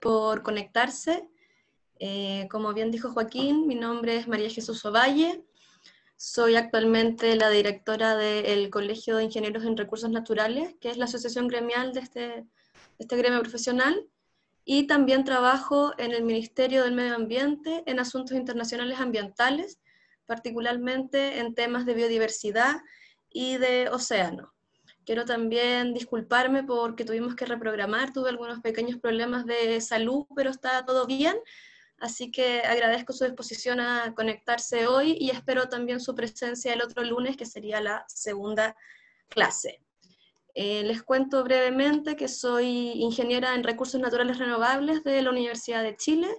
por conectarse. Como bien dijo Joaquín, mi nombre es María Jesús Ovalle. Soy actualmente la directora del Colegio de Ingenieros en Recursos Naturales, que es la asociación gremial de este gremio profesional, y también trabajo en el Ministerio del Medio Ambiente en asuntos internacionales ambientales, particularmente en temas de biodiversidad y de océano. Quiero también disculparme porque tuvimos que reprogramar, tuve algunos pequeños problemas de salud, pero está todo bien. Así que agradezco su disposición a conectarse hoy y espero también su presencia el otro lunes, que sería la segunda clase. Les cuento brevemente que soy ingeniera en Recursos Naturales Renovables de la Universidad de Chile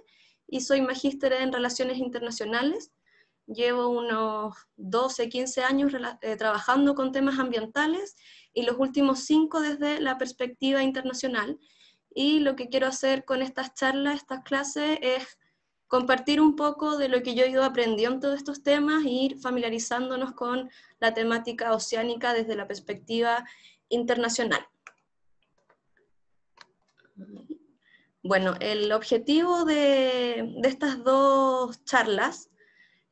y soy magíster en Relaciones Internacionales. Llevo unos 12, 15 años trabajando con temas ambientales y los últimos 5 desde la perspectiva internacional. Y lo que quiero hacer con estas charlas, estas clases, es compartir un poco de lo que yo he ido aprendiendo de estos temas e ir familiarizándonos con la temática oceánica desde la perspectiva internacional. Bueno, el objetivo de estas dos charlas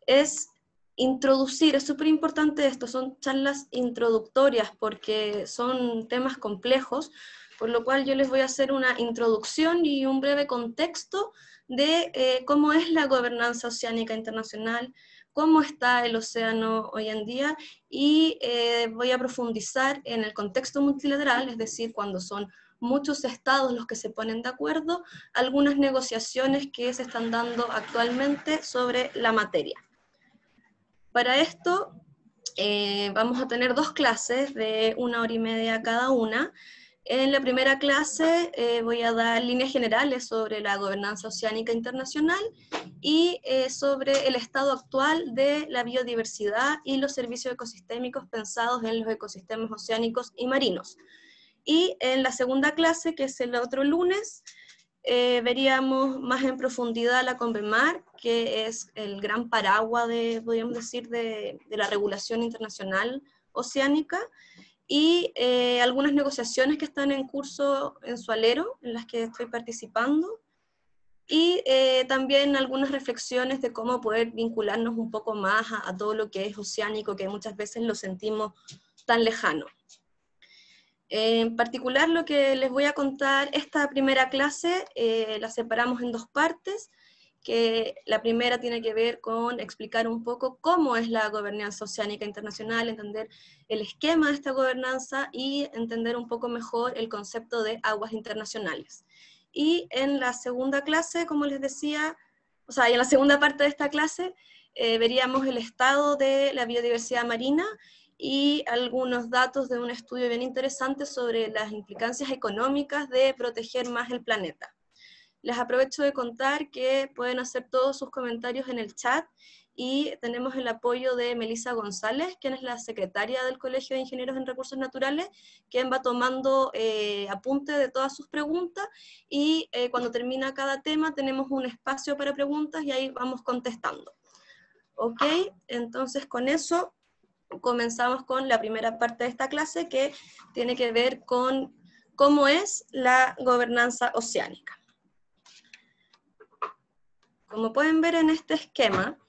es introducir, es súper importante esto, son charlas introductorias porque son temas complejos, por lo cual yo les voy a hacer una introducción y un breve contexto de cómo es la gobernanza oceánica internacional, cómo está el océano hoy en día, y voy a profundizar en el contexto multilateral, es decir, cuando son muchos estados los que se ponen de acuerdo, algunas negociaciones que se están dando actualmente sobre la materia. Para esto vamos a tener dos clases de 1 hora y media cada una. En la primera clase voy a dar líneas generales sobre la gobernanza oceánica internacional y sobre el estado actual de la biodiversidad y los servicios ecosistémicos pensados en los ecosistemas oceánicos y marinos. Y en la segunda clase, que es el otro lunes, veríamos más en profundidad la CONVEMAR, que es el gran paraguas podríamos decir, de la regulación internacional oceánica, y algunas negociaciones que están en curso en su alero, en las que estoy participando, y también algunas reflexiones de cómo poder vincularnos un poco más a todo lo que es oceánico, que muchas veces lo sentimos tan lejano. En particular, lo que les voy a contar, esta primera clase la separamos en dos partes, que la primera tiene que ver con explicar un poco cómo es la gobernanza oceánica internacional, entender el esquema de esta gobernanza y entender un poco mejor el concepto de aguas internacionales. Y en la segunda clase, como les decía, o sea, y en la segunda parte de esta clase, veríamos el estado de la biodiversidad marina y algunos datos de un estudio bien interesante sobre las implicancias económicas de proteger más el planeta. Les aprovecho de contar que pueden hacer todos sus comentarios en el chat y tenemos el apoyo de Melissa González, quien es la secretaria del Colegio de Ingenieros en Recursos Naturales, quien va tomando apunte de todas sus preguntas y cuando termina cada tema tenemos un espacio para preguntas y ahí vamos contestando. Ok, entonces con eso comenzamos con la primera parte de esta clase, que tiene que ver con cómo es la gobernanza oceánica. Como pueden ver en este esquema,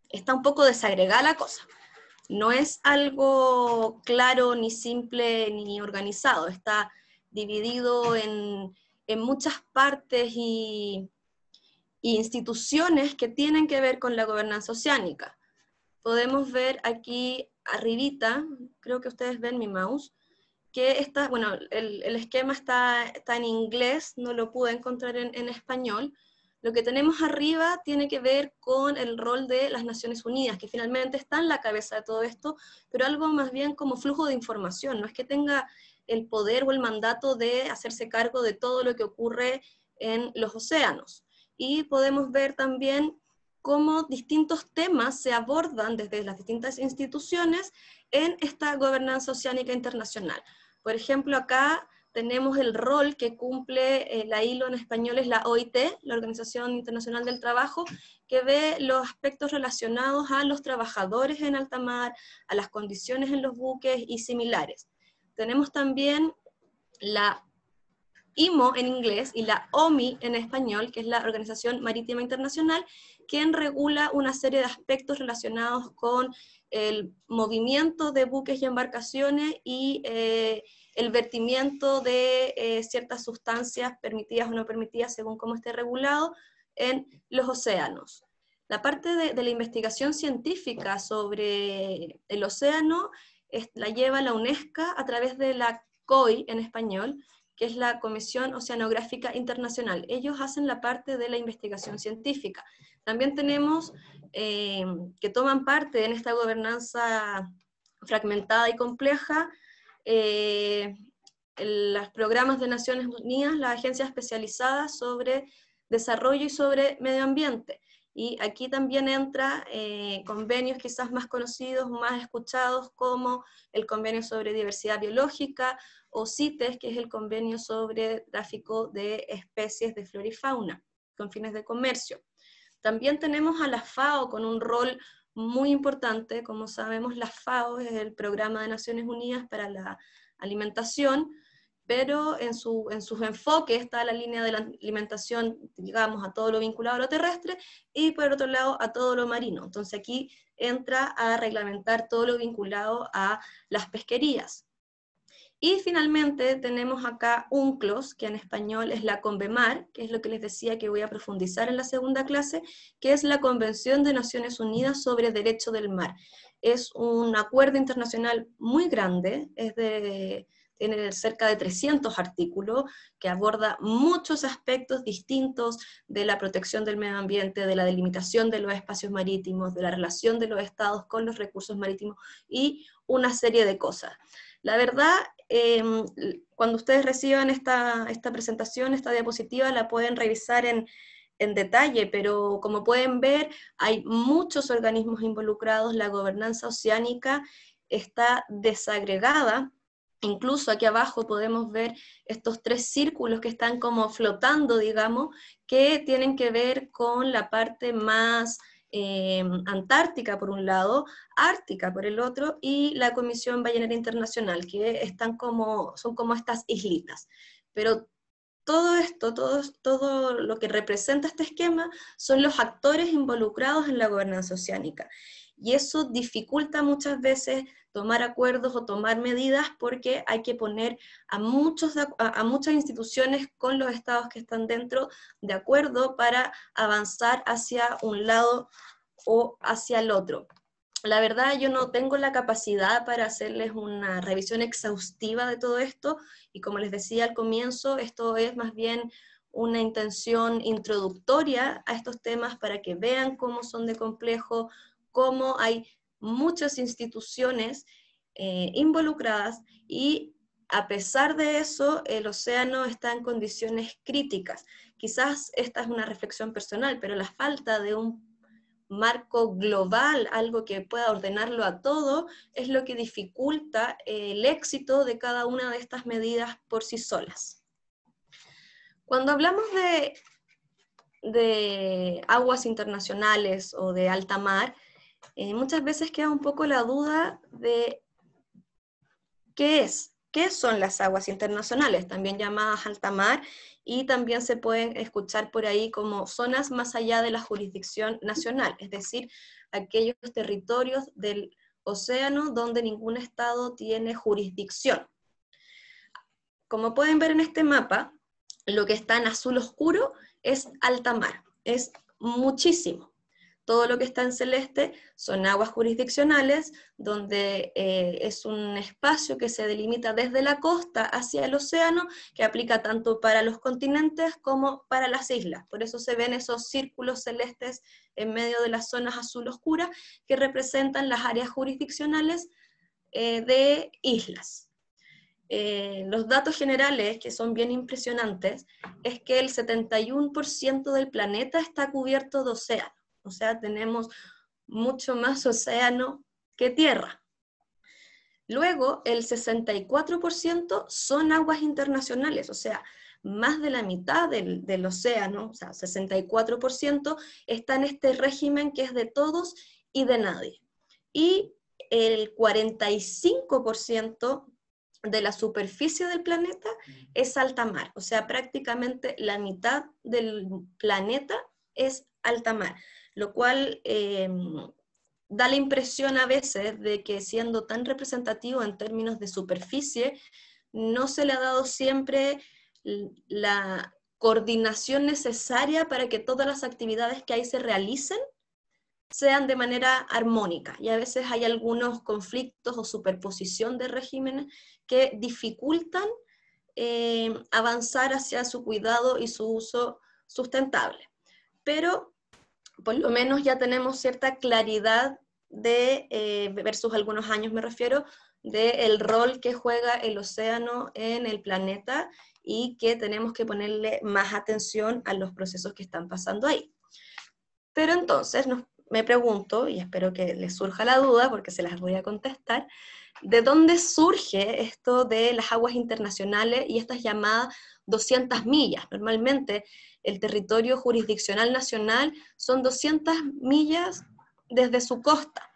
está un poco desagregada la cosa. No es algo claro, ni simple, ni organizado. Está dividido en muchas partes y instituciones que tienen que ver con la gobernanza oceánica. Podemos ver aquí arribita, creo que ustedes ven mi mouse, que está, bueno, el esquema está en inglés, no lo pude encontrar en español. Lo que tenemos arriba tiene que ver con el rol de las Naciones Unidas, que finalmente está en la cabeza de todo esto, pero algo más bien como flujo de información, no es que tenga el poder o el mandato de hacerse cargo de todo lo que ocurre en los océanos. Y podemos ver también cómo distintos temas se abordan desde las distintas instituciones en esta gobernanza oceánica internacional. Por ejemplo, acá tenemos el rol que cumple la ILO, en español es la OIT, la Organización Internacional del Trabajo, que ve los aspectos relacionados a los trabajadores en alta mar, a las condiciones en los buques y similares. Tenemos también la IMO en inglés y la OMI en español, que es la Organización Marítima Internacional, quien regula una serie de aspectos relacionados con el movimiento de buques y embarcaciones y el vertimiento de ciertas sustancias permitidas o no permitidas según cómo esté regulado en los océanos. La parte de la investigación científica sobre el océano la lleva la UNESCO a través de la COI en español, que es la Comisión Oceanográfica Internacional. Ellos hacen la parte de la investigación científica. También tenemos que toman parte en esta gobernanza fragmentada y compleja los programas de Naciones Unidas, las agencias especializadas sobre desarrollo y sobre medio ambiente. Y aquí también entra convenios quizás más conocidos, más escuchados, como el convenio sobre diversidad biológica, o CITES, que es el convenio sobre tráfico de especies de flora y fauna, con fines de comercio. También tenemos a la FAO con un rol muy importante. Como sabemos, la FAO es el Programa de Naciones Unidas para la Alimentación, pero en sus enfoques está la línea de la alimentación, digamos, a todo lo vinculado a lo terrestre, y por otro lado a todo lo marino. Entonces aquí entra a reglamentar todo lo vinculado a las pesquerías. Y finalmente tenemos acá UNCLOS, que en español es la CONVEMAR, que es lo que les decía que voy a profundizar en la segunda clase, que es la Convención de Naciones Unidas sobre Derecho del Mar. Es un acuerdo internacional muy grande, tiene cerca de 300 artículos, que aborda muchos aspectos distintos de la protección del medio ambiente, de la delimitación de los espacios marítimos, de la relación de los estados con los recursos marítimos, y una serie de cosas. La verdad, cuando ustedes reciban esta presentación, esta diapositiva, la pueden revisar en detalle, pero como pueden ver, hay muchos organismos involucrados, la gobernanza oceánica está desagregada. Incluso aquí abajo podemos ver estos 3 círculos que están como flotando, digamos, que tienen que ver con la parte más Antártica por un lado, Ártica por el otro, y la Comisión Ballenera Internacional, que son como estas islitas. Pero todo esto, todo lo que representa este esquema, son los actores involucrados en la gobernanza oceánica. Y eso dificulta muchas veces tomar acuerdos o tomar medidas, porque hay que poner a muchas instituciones con los estados que están dentro de acuerdo para avanzar hacia un lado o hacia el otro. La verdad, yo no tengo la capacidad para hacerles una revisión exhaustiva de todo esto, y como les decía al comienzo, esto es más bien una intención introductoria a estos temas para que vean cómo son de complejo, cómo hay muchas instituciones involucradas, y a pesar de eso, el océano está en condiciones críticas. Quizás esta es una reflexión personal, pero la falta de un marco global, algo que pueda ordenarlo a todo, es lo que dificulta el éxito de cada una de estas medidas por sí solas. Cuando hablamos de aguas internacionales o de alta mar, muchas veces queda un poco la duda de qué son las aguas internacionales, también llamadas alta mar, y también se pueden escuchar por ahí como zonas más allá de la jurisdicción nacional, es decir, aquellos territorios del océano donde ningún estado tiene jurisdicción. Como pueden ver en este mapa, lo que está en azul oscuro es alta mar, es muchísimo. Todo lo que está en celeste son aguas jurisdiccionales, donde es un espacio que se delimita desde la costa hacia el océano, que aplica tanto para los continentes como para las islas. Por eso se ven esos círculos celestes en medio de las zonas azul oscuras, que representan las áreas jurisdiccionales de islas. Los datos generales, que son bien impresionantes, es que el 71% del planeta está cubierto de océano. O sea, tenemos mucho más océano que tierra. Luego, el 64% son aguas internacionales, o sea, más de la mitad del océano, o sea, 64%, está en este régimen que es de todos y de nadie. Y el 45% de la superficie del planeta es alta mar, o sea, prácticamente la mitad del planeta es alta mar, lo cual da la impresión a veces de que siendo tan representativo en términos de superficie, no se le ha dado siempre la coordinación necesaria para que todas las actividades que ahí se realicen sean de manera armónica, y a veces hay algunos conflictos o superposición de regímenes que dificultan avanzar hacia su cuidado y su uso sustentable. Pero por lo menos ya tenemos cierta claridad versus algunos años me refiero, del rol que juega el océano en el planeta y que tenemos que ponerle más atención a los procesos que están pasando ahí. Pero entonces me pregunto, y espero que les surja la duda porque se las voy a contestar, ¿de dónde surge esto de las aguas internacionales y estas llamadas 200 millas? Normalmente el territorio jurisdiccional nacional son 200 millas desde su costa.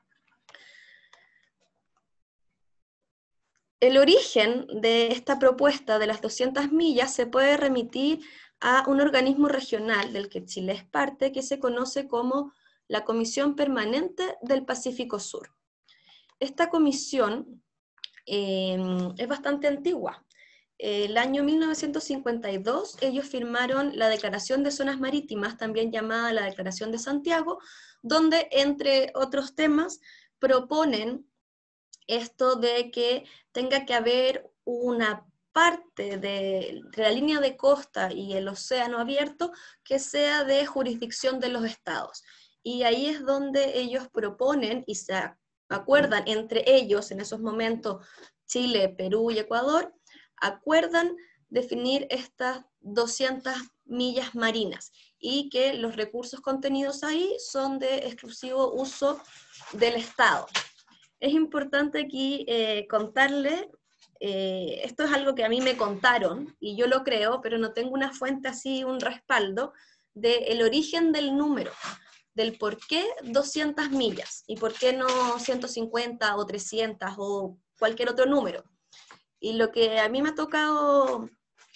El origen de esta propuesta de las 200 millas se puede remitir a un organismo regional del que Chile es parte, que se conoce como la Comisión Permanente del Pacífico Sur. Esta comisión es bastante antigua. El año 1952 ellos firmaron la Declaración de Zonas Marítimas, también llamada la Declaración de Santiago, donde, entre otros temas, proponen esto de que tenga que haber una parte de la línea de costa y el océano abierto que sea de jurisdicción de los estados. Y ahí es donde ellos proponen y se acuerdan entre ellos, en esos momentos Chile, Perú y Ecuador, acuerdan definir estas 200 millas marinas y que los recursos contenidos ahí son de exclusivo uso del Estado. Es importante aquí contarle, esto es algo que a mí me contaron, y yo lo creo, pero no tengo una fuente así, un respaldo, del origen del número, del por qué 200 millas, y por qué no 150 o 300 o cualquier otro número. Y lo que a mí me ha tocado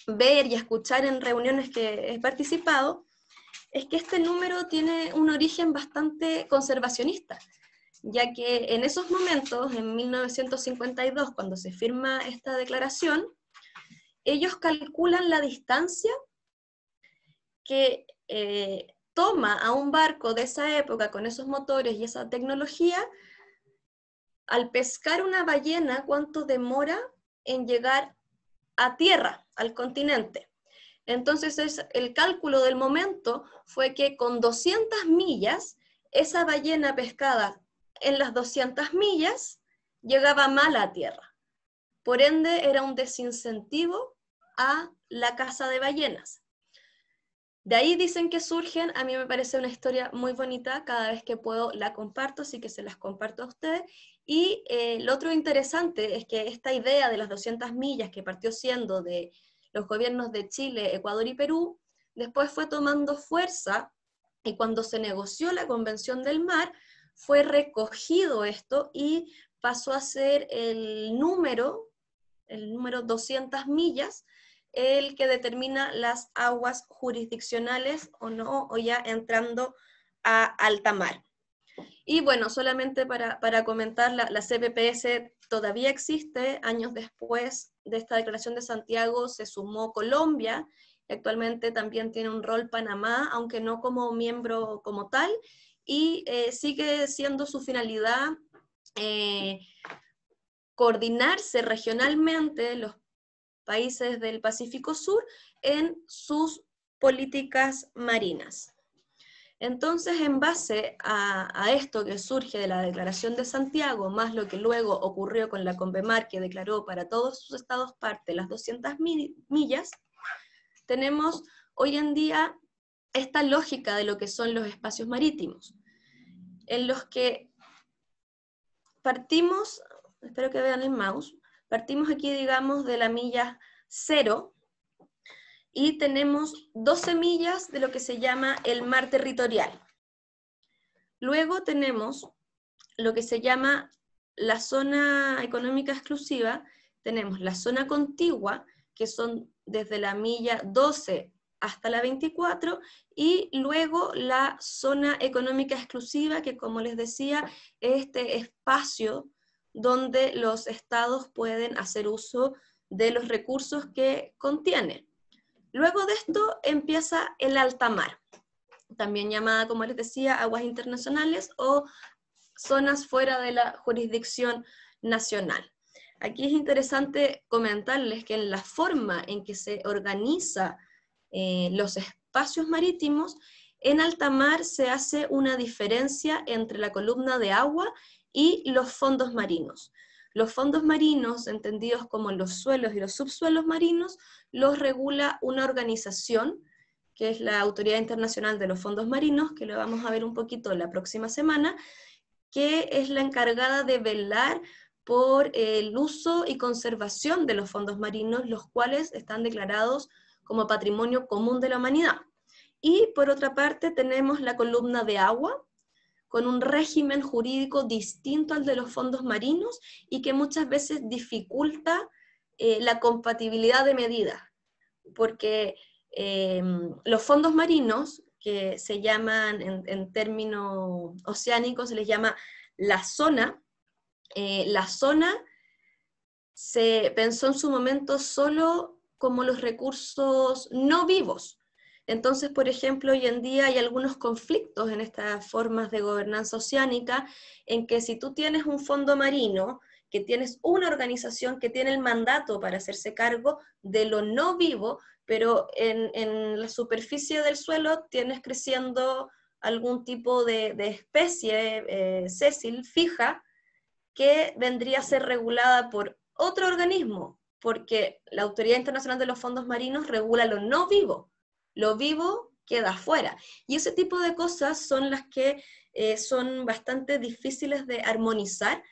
ver y escuchar en reuniones que he participado, es que este número tiene un origen bastante conservacionista, ya que en esos momentos, en 1952, cuando se firma esta declaración, ellos calculan la distancia que toma a un barco de esa época, con esos motores y esa tecnología, al pescar una ballena, cuánto demora en llegar a tierra, al continente. Entonces el cálculo del momento fue que con 200 millas, esa ballena pescada en las 200 millas llegaba mal a tierra. Por ende, era un desincentivo a la caza de ballenas. De ahí dicen que surgen, a mí me parece una historia muy bonita, cada vez que puedo la comparto, así que se las comparto a ustedes. Y lo otro interesante es que esta idea de las 200 millas, que partió siendo de los gobiernos de Chile, Ecuador y Perú, después fue tomando fuerza, y cuando se negoció la Convención del Mar, fue recogido esto y pasó a ser el número 200 millas, el que determina las aguas jurisdiccionales o no, o ya entrando a alta mar. Y bueno, solamente para comentar, la CPPS todavía existe. Años después de esta declaración de Santiago se sumó Colombia, y actualmente también tiene un rol Panamá, aunque no como miembro como tal, y sigue siendo su finalidad coordinarse regionalmente los países del Pacífico Sur en sus políticas marinas. Entonces, en base a esto que surge de la Declaración de Santiago, más lo que luego ocurrió con la CONVEMAR, que declaró para todos sus estados parte las 200 millas, tenemos hoy en día esta lógica de lo que son los espacios marítimos, en los que partimos, espero que vean el mouse, partimos aquí, digamos, de la milla 0, y tenemos 12 millas de lo que se llama el mar territorial. Luego tenemos lo que se llama la zona económica exclusiva, tenemos la zona contigua, que son desde la milla 12 hasta la 24, y luego la zona económica exclusiva, que como les decía, es este espacio donde los estados pueden hacer uso de los recursos que contiene. Luego de esto empieza el alta mar, también llamada, como les decía, aguas internacionales o zonas fuera de la jurisdicción nacional. Aquí es interesante comentarles que en la forma en que se organiza los espacios marítimos, en alta mar se hace una diferencia entre la columna de agua y los fondos marinos. Los fondos marinos, entendidos como los suelos y los subsuelos marinos, los regula una organización, que es la Autoridad Internacional de los Fondos Marinos, que lo vamos a ver un poquito la próxima semana, que es la encargada de velar por el uso y conservación de los fondos marinos, los cuales están declarados como patrimonio común de la humanidad. Y por otra parte tenemos la columna de agua, con un régimen jurídico distinto al de los fondos marinos y que muchas veces dificulta la compatibilidad de medidas, porque los fondos marinos, que se llaman en términos oceánicos, se les llama la zona se pensó en su momento solo como los recursos no vivos. Entonces, por ejemplo, hoy en día hay algunos conflictos en estas formas de gobernanza oceánica, en que si tú tienes un fondo marino, que tienes una organización que tiene el mandato para hacerse cargo de lo no vivo, pero en la superficie del suelo tienes creciendo algún tipo de especie sésil fija, que vendría a ser regulada por otro organismo, porque la Autoridad Internacional de los Fondos Marinos regula lo vivo queda afuera. Y ese tipo de cosas son las que son bastante difíciles de armonizar,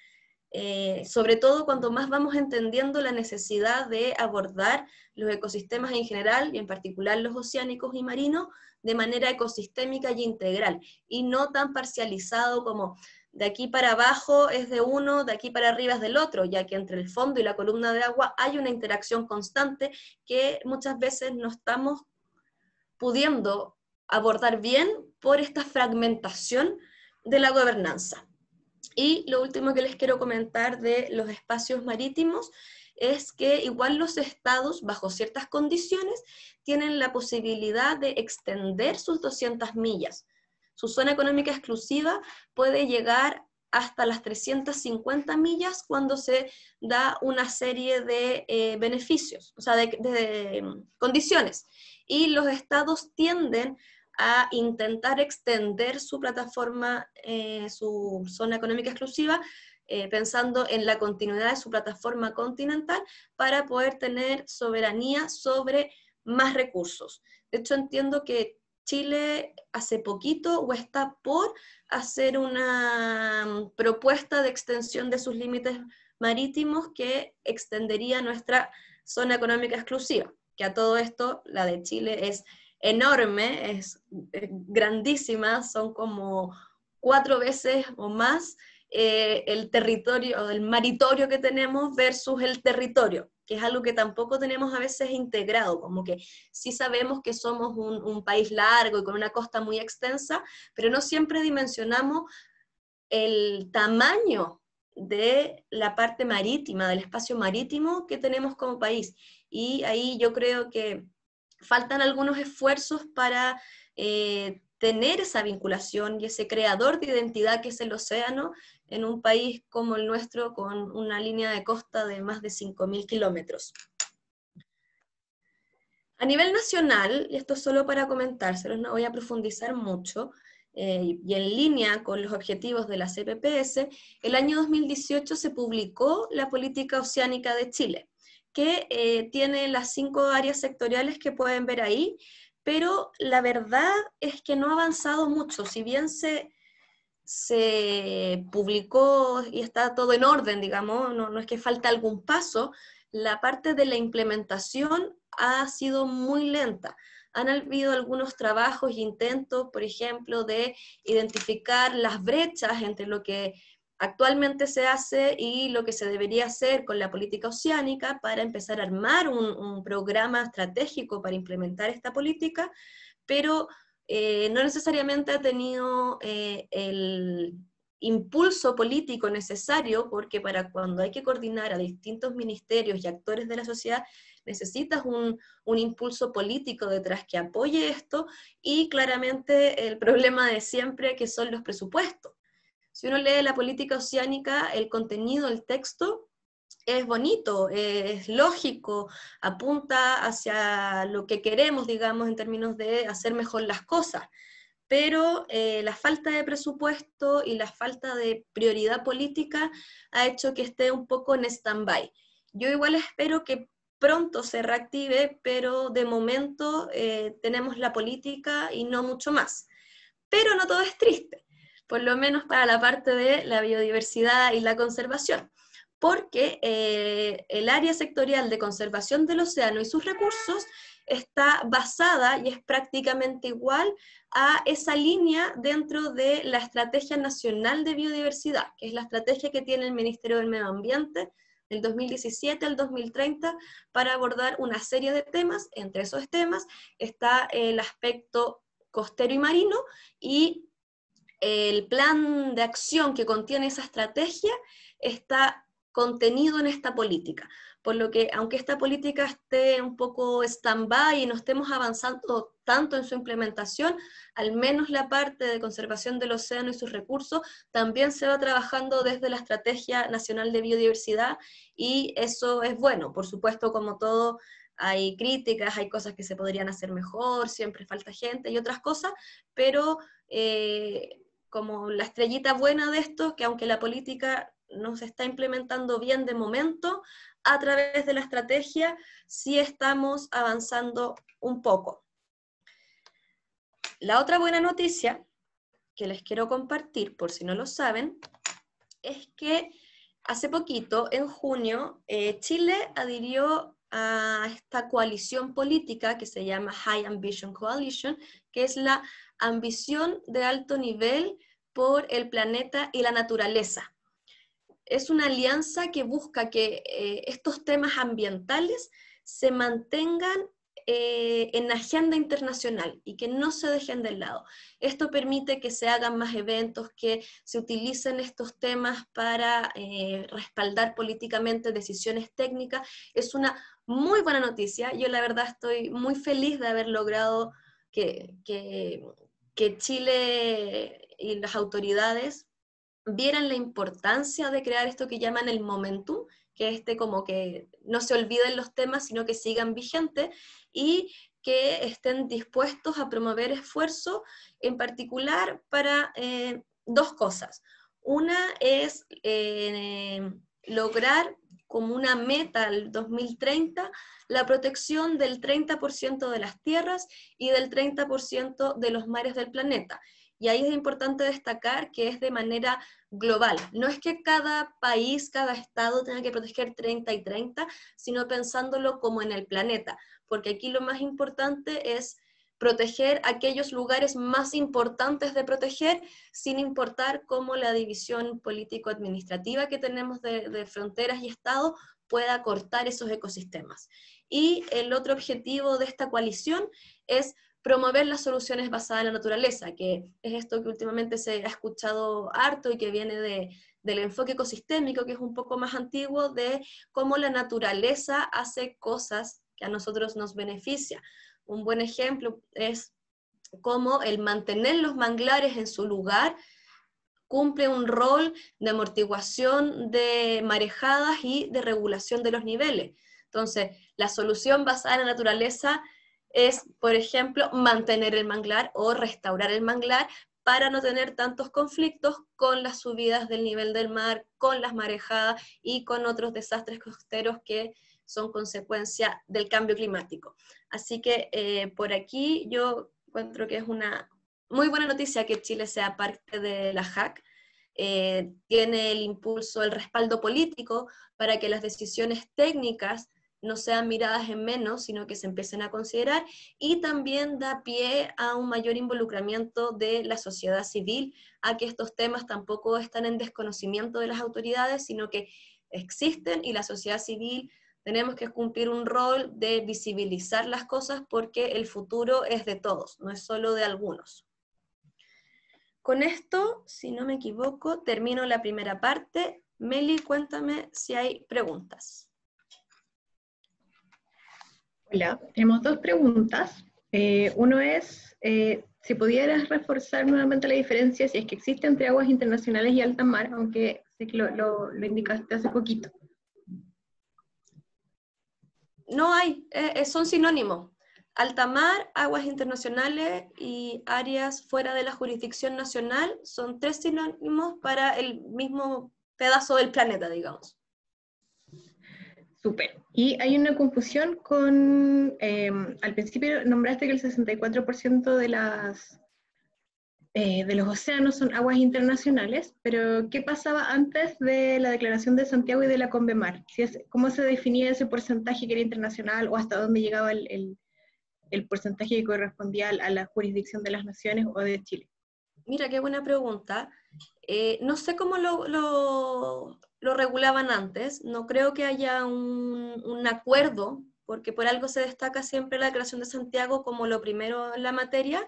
sobre todo cuando más vamos entendiendo la necesidad de abordar los ecosistemas en general, y en particular los oceánicos y marinos, de manera ecosistémica y integral, y no tan parcializado como de aquí para abajo es de uno, de aquí para arriba es del otro, ya que entre el fondo y la columna de agua hay una interacción constante que muchas veces no estamos pudiendo abordar bien por esta fragmentación de la gobernanza. Y lo último que les quiero comentar de los espacios marítimos es que igual los estados, bajo ciertas condiciones, tienen la posibilidad de extender sus 200 millas. Su zona económica exclusiva puede llegar hasta las 350 millas cuando se da una serie de beneficios, o sea, de condiciones. Y los estados tienden a intentar extender su plataforma, su zona económica exclusiva, pensando en la continuidad de su plataforma continental para poder tener soberanía sobre más recursos. De hecho, entiendo que Chile hace poquito o está por hacer una propuesta de extensión de sus límites marítimos que extendería nuestra zona económica exclusiva, que a todo esto la de Chile es enorme, es grandísima, son como 4 veces o más el territorio, el maritorio que tenemos versus el territorio, que es algo que tampoco tenemos a veces integrado, como que sí sabemos que somos un país largo y con una costa muy extensa, pero no siempre dimensionamos el tamaño de la parte marítima, del espacio marítimo que tenemos como país. Y ahí yo creo que faltan algunos esfuerzos para tener esa vinculación y ese creador de identidad que es el océano en un país como el nuestro, con una línea de costa de más de 5.000 kilómetros. A nivel nacional, y esto solo para comentárselos, no voy a profundizar mucho, y en línea con los objetivos de la CPPS, el año 2018 se publicó la Política Oceánica de Chile, que tiene las 5 áreas sectoriales que pueden ver ahí, pero la verdad es que no ha avanzado mucho. Si bien se publicó y está todo en orden, digamos, no es que falta algún paso, la parte de la implementación ha sido muy lenta. Han habido algunos trabajos e intentos, por ejemplo, de identificar las brechas entre lo que actualmente se hace y lo que se debería hacer con la política oceánica para empezar a armar un programa estratégico para implementar esta política, pero no necesariamente ha tenido el impulso político necesario, porque para cuando hay que coordinar a distintos ministerios y actores de la sociedad, necesitas un impulso político detrás que apoye esto, y claramente el problema de siempre, que son los presupuestos. Si uno lee la política oceánica, el contenido, el texto, es bonito, es lógico, apunta hacia lo que queremos, digamos, en términos de hacer mejor las cosas, pero la falta de presupuesto y la falta de prioridad política ha hecho que esté un poco en stand-by. Yo igual espero que pronto se reactive, pero de momento tenemos la política y no mucho más. Pero no todo es triste, por lo menos para la parte de la biodiversidad y la conservación, porque el área sectorial de conservación del océano y sus recursos está basada y es prácticamente igual a esa línea dentro de la Estrategia Nacional de Biodiversidad, que es la estrategia que tiene el Ministerio del Medio Ambiente del 2017 al 2030 para abordar una serie de temas. Entre esos temas está el aspecto costero y marino, y el plan de acción que contiene esa estrategia está contenido en esta política, por lo que aunque esta política esté un poco stand-by y no estemos avanzando tanto en su implementación, al menos la parte de conservación del océano y sus recursos también se va trabajando desde la Estrategia Nacional de Biodiversidad, y eso es bueno. Por supuesto, como todo, hay críticas, hay cosas que se podrían hacer mejor, siempre falta gente y otras cosas, pero como la estrellita buena de esto, que aunque la política no se está implementando bien de momento, a través de la estrategia sí estamos avanzando un poco. La otra buena noticia que les quiero compartir, por si no lo saben, es que hace poquito, en junio, Chile adhirió a esta coalición política que se llama High Ambition Coalition, que es la ambición de alto nivel por el planeta y la naturaleza. Es una alianza que busca que estos temas ambientales se mantengan en agenda internacional y que no se dejen de lado. Esto permite que se hagan más eventos, que se utilicen estos temas para respaldar políticamente decisiones técnicas. Es una muy buena noticia. Yo la verdad estoy muy feliz de haber logrado que Chile y las autoridades vieran la importancia de crear esto que llaman el momentum, que como que no se olviden los temas, sino que sigan vigentes, y que estén dispuestos a promover esfuerzos, en particular para dos cosas. Una es lograr como una meta al 2030 la protección del 30% de las tierras y del 30% de los mares del planeta. Y ahí es importante destacar que es de manera global. No es que cada país, cada estado tenga que proteger 30 y 30, sino pensándolo como en el planeta, porque aquí lo más importante es proteger aquellos lugares más importantes de proteger, sin importar cómo la división político-administrativa que tenemos de fronteras y estados pueda cortar esos ecosistemas. Y el otro objetivo de esta coalición es promover las soluciones basadas en la naturaleza, que es esto que últimamente se ha escuchado harto y que viene del enfoque ecosistémico, que es un poco más antiguo, de cómo la naturaleza hace cosas que a nosotros nos beneficia. Un buen ejemplo es cómo el mantener los manglares en su lugar cumple un rol de amortiguación de marejadas y de regulación de los niveles. Entonces, la solución basada en la naturaleza es, por ejemplo, mantener el manglar o restaurar el manglar para no tener tantos conflictos con las subidas del nivel del mar, con las marejadas y con otros desastres costeros que son consecuencia del cambio climático. Así que por aquí yo encuentro que es una muy buena noticia que Chile sea parte de la JAC. Tiene el impulso, el respaldo político para que las decisiones técnicas no sean miradas en menos, sino que se empiecen a considerar, y también da pie a un mayor involucramiento de la sociedad civil, a que estos temas tampoco están en desconocimiento de las autoridades, sino que existen, y la sociedad civil tenemos que cumplir un rol de visibilizar las cosas, porque el futuro es de todos, no es solo de algunos. Con esto, si no me equivoco, termino la primera parte. Meli, cuéntame si hay preguntas. Hola, tenemos dos preguntas. Uno es, si pudieras reforzar nuevamente la diferencia, si es que existe entre aguas internacionales y alta mar, aunque sé que lo indicaste hace poquito. No hay, son sinónimos. Alta mar, aguas internacionales y áreas fuera de la jurisdicción nacional son tres sinónimos para el mismo pedazo del planeta, digamos. Súper. Y hay una confusión con, al principio nombraste que el 64% de los océanos son aguas internacionales, pero ¿qué pasaba antes de la Declaración de Santiago y de la Convemar? ¿Cómo se definía ese porcentaje que era internacional, o hasta dónde llegaba el porcentaje que correspondía a la jurisdicción de las naciones o de Chile? Mira, qué buena pregunta. No sé cómo lo regulaban antes, no creo que haya un acuerdo, porque por algo se destaca siempre la Declaración de Santiago como lo primero en la materia,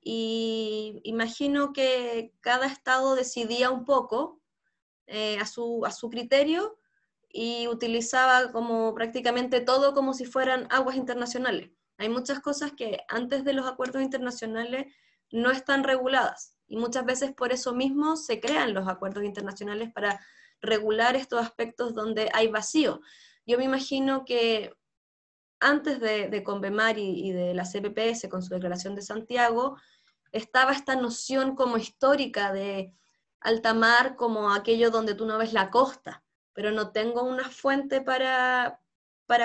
y imagino que cada estado decidía un poco a su criterio, y utilizaba como prácticamente todo como si fueran aguas internacionales. Hay muchas cosas que antes de los acuerdos internacionales no están reguladas, y muchas veces por eso mismo se crean los acuerdos internacionales para regular estos aspectos donde hay vacío. Yo me imagino que antes de Convemar y de la CPPS con su Declaración de Santiago, estaba esta noción como histórica de alta mar como aquello donde tú no ves la costa, pero no tengo una fuente para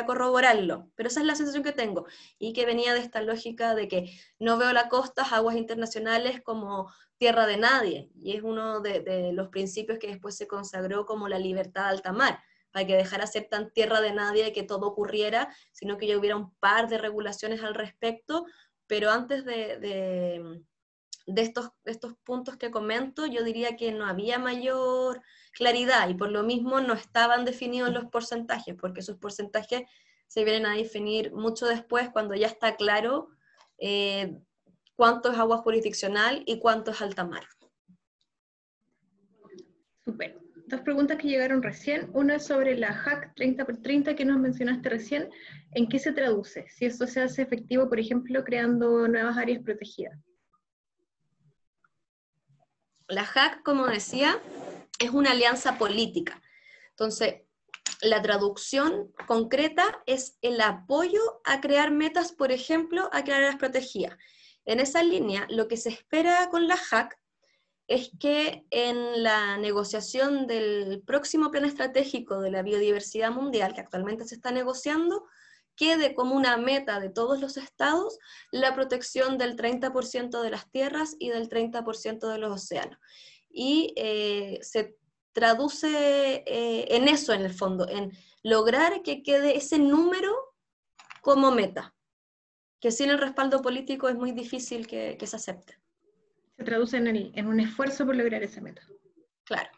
corroborarlo, pero esa es la sensación que tengo, y que venía de esta lógica de que no veo la costa, aguas internacionales, como tierra de nadie, y es uno de los principios que después se consagró como la libertad de alta mar, para que dejara ser tan tierra de nadie y que todo ocurriera, sino que ya hubiera un par de regulaciones al respecto, pero antes de estos puntos que comento, yo diría que no había mayor claridad, y por lo mismo no estaban definidos los porcentajes, porque esos porcentajes se vienen a definir mucho después, cuando ya está claro cuánto es agua jurisdiccional y cuánto es alta mar. Súper. Dos preguntas que llegaron recién. Una es sobre la HAC 30x30 que nos mencionaste recién. ¿En qué se traduce? Si esto se hace efectivo, por ejemplo, creando nuevas áreas protegidas. La HAC, como decía, es una alianza política. Entonces, la traducción concreta es el apoyo a crear metas, por ejemplo, a crear áreas protegidas. En esa línea, lo que se espera con la HAC es que en la negociación del próximo plan estratégico de la biodiversidad mundial, que actualmente se está negociando, quede como una meta de todos los estados la protección del 30% de las tierras y del 30% de los océanos. Y se traduce en eso, en el fondo, en lograr que quede ese número como meta, que sin el respaldo político es muy difícil que se acepte. Se traduce en un esfuerzo por lograr esa meta. Claro.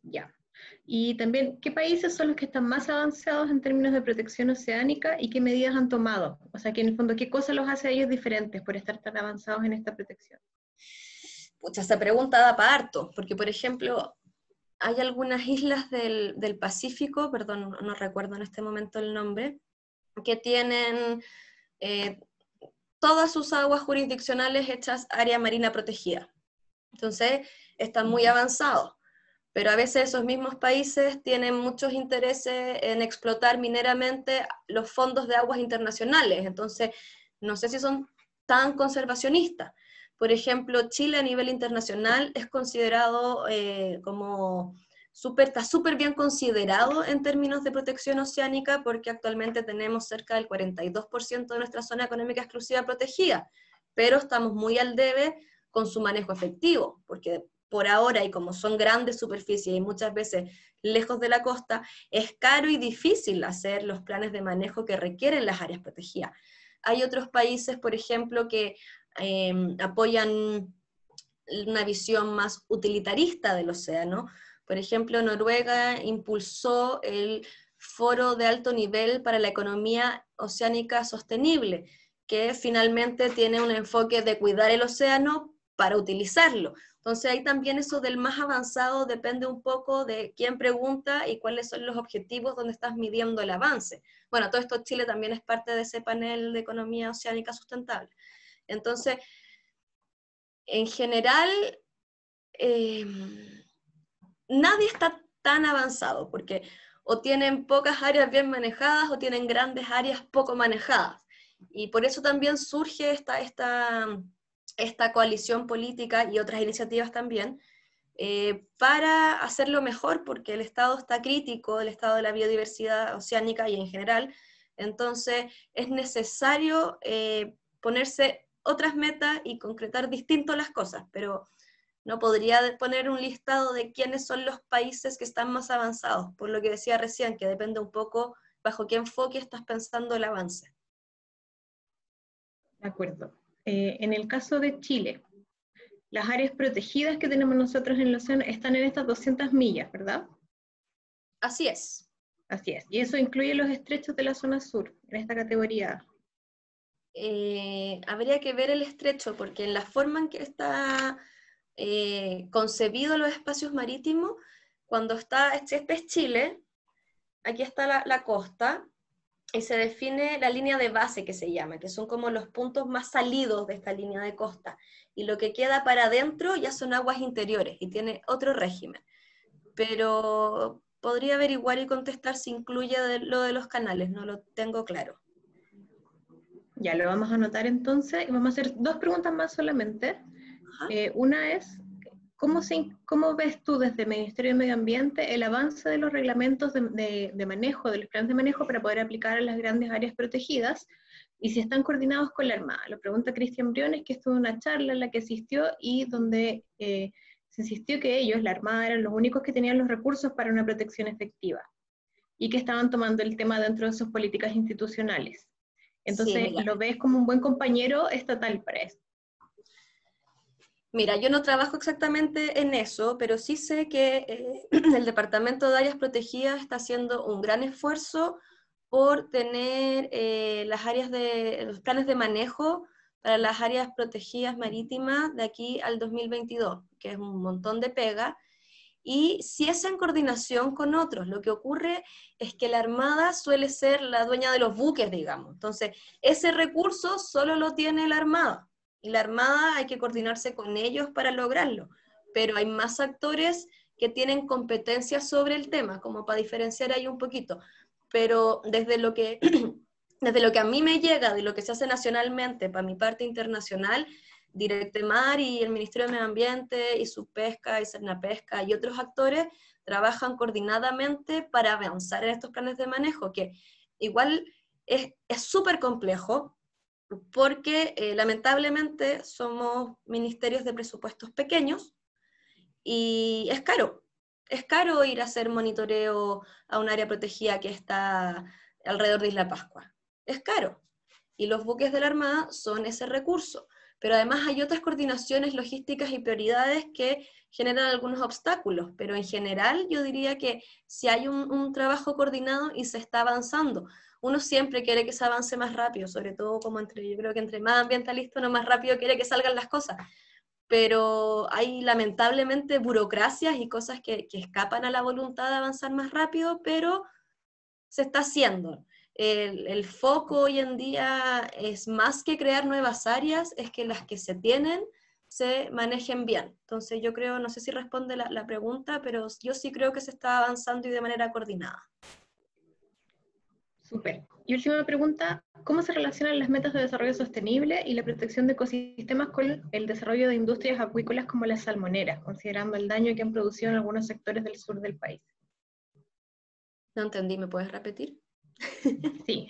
Ya. Y también, ¿qué países son los que están más avanzados en términos de protección oceánica y qué medidas han tomado? O sea, que en el fondo, ¿qué cosa los hace a ellos diferentes por estar tan avanzados en esta protección? Pucha, esa pregunta da para harto, porque por ejemplo, hay algunas islas del Pacífico, perdón, no recuerdo en este momento el nombre, que tienen todas sus aguas jurisdiccionales hechas área marina protegida. Entonces, están muy avanzados, pero a veces esos mismos países tienen muchos intereses en explotar mineramente los fondos de aguas internacionales, entonces no sé si son tan conservacionistas. Por ejemplo, Chile a nivel internacional es considerado como está súper bien considerado en términos de protección oceánica, porque actualmente tenemos cerca del 42% de nuestra zona económica exclusiva protegida, pero estamos muy al debe con su manejo efectivo, porque por ahora, y como son grandes superficies y muchas veces lejos de la costa, es caro y difícil hacer los planes de manejo que requieren las áreas protegidas. Hay otros países, por ejemplo, que apoyan una visión más utilitarista del océano. Por ejemplo, Noruega impulsó el Foro de Alto Nivel para la Economía Oceánica Sostenible, que finalmente tiene un enfoque de cuidar el océano para utilizarlo. Entonces ahí también eso del más avanzado depende un poco de quién pregunta y cuáles son los objetivos donde estás midiendo el avance. Bueno, todo esto Chile también es parte de ese panel de economía oceánica sustentable. Entonces, en general, nadie está tan avanzado, porque o tienen pocas áreas bien manejadas o tienen grandes áreas poco manejadas. Y por eso también surge esta coalición política y otras iniciativas también, para hacerlo mejor, porque el Estado está crítico del estado de la biodiversidad oceánica y en general. Entonces es necesario ponerse otras metas y concretar distinto las cosas, pero no podría poner un listado de quiénes son los países que están más avanzados, por lo que decía recién, que depende un poco bajo qué enfoque estás pensando el avance. De acuerdo. En el caso de Chile, las áreas protegidas que tenemos nosotros en el océano están en estas 200 millas, ¿verdad? Así es. Así es. Y eso incluye los estrechos de la zona sur, en esta categoría. Habría que ver el estrecho, porque en la forma en que está concebido los espacios marítimos, cuando está, este es Chile, aquí está la costa, y se define la línea de base que se llama, que son como los puntos más salidos de esta línea de costa, y lo que queda para adentro ya son aguas interiores, y tiene otro régimen. Pero podría averiguar y contestar si incluye lo de los canales, no lo tengo claro. Ya lo vamos a anotar entonces, y vamos a hacer 2 preguntas más solamente. Una es, ¿cómo ves tú desde el Ministerio de Medio Ambiente el avance de los reglamentos de manejo, de los planes de manejo para poder aplicar a las grandes áreas protegidas, y si están coordinados con la Armada? Lo pregunta Cristian Briones, que estuvo en una charla en la que asistió y donde se insistió que ellos, la Armada, eran los únicos que tenían los recursos para una protección efectiva y que estaban tomando el tema dentro de sus políticas institucionales. Sí, Entonces, mira. ¿lo ves como un buen compañero estatal para esto? Mira, yo no trabajo exactamente en eso, pero sí sé que el Departamento de Áreas Protegidas está haciendo un gran esfuerzo por tener los planes de manejo para las áreas protegidas marítimas de aquí al 2022, que es un montón de pega, y si es en coordinación con otros. Lo que ocurre es que la Armada suele ser la dueña de los buques, digamos. Entonces, ese recurso solo lo tiene la Armada, y la Armada hay que coordinarse con ellos para lograrlo. Pero hay más actores que tienen competencias sobre el tema, como para diferenciar ahí un poquito. Pero desde lo que, desde lo que a mí me llega, de lo que se hace nacionalmente, para mi parte internacional, Directemar y el Ministerio de Medio Ambiente y Subpesca y Cernapesca y otros actores trabajan coordinadamente para avanzar en estos planes de manejo, que igual es súper complejo, porque lamentablemente somos ministerios de presupuestos pequeños y es caro ir a hacer monitoreo a un área protegida que está alrededor de Isla Pascua, es caro, y los buques de la Armada son ese recurso. Pero además hay otras coordinaciones logísticas y prioridades que generan algunos obstáculos, pero en general yo diría que si hay un trabajo coordinado y se está avanzando, uno siempre quiere que se avance más rápido, sobre todo como yo creo que entre más ambientalista uno más rápido quiere que salgan las cosas, pero hay lamentablemente burocracias y cosas que escapan a la voluntad de avanzar más rápido, pero se está haciendo. El foco hoy en día es más que crear nuevas áreas, es que las que se tienen se manejen bien. Entonces yo creo, no sé si responde la pregunta, pero yo sí creo que se está avanzando y de manera coordinada. Súper. Y última pregunta, ¿cómo se relacionan las metas de desarrollo sostenible y la protección de ecosistemas con el desarrollo de industrias acuícolas como las salmoneras, considerando el daño que han producido en algunos sectores del sur del país? No entendí, ¿me puedes repetir? Sí.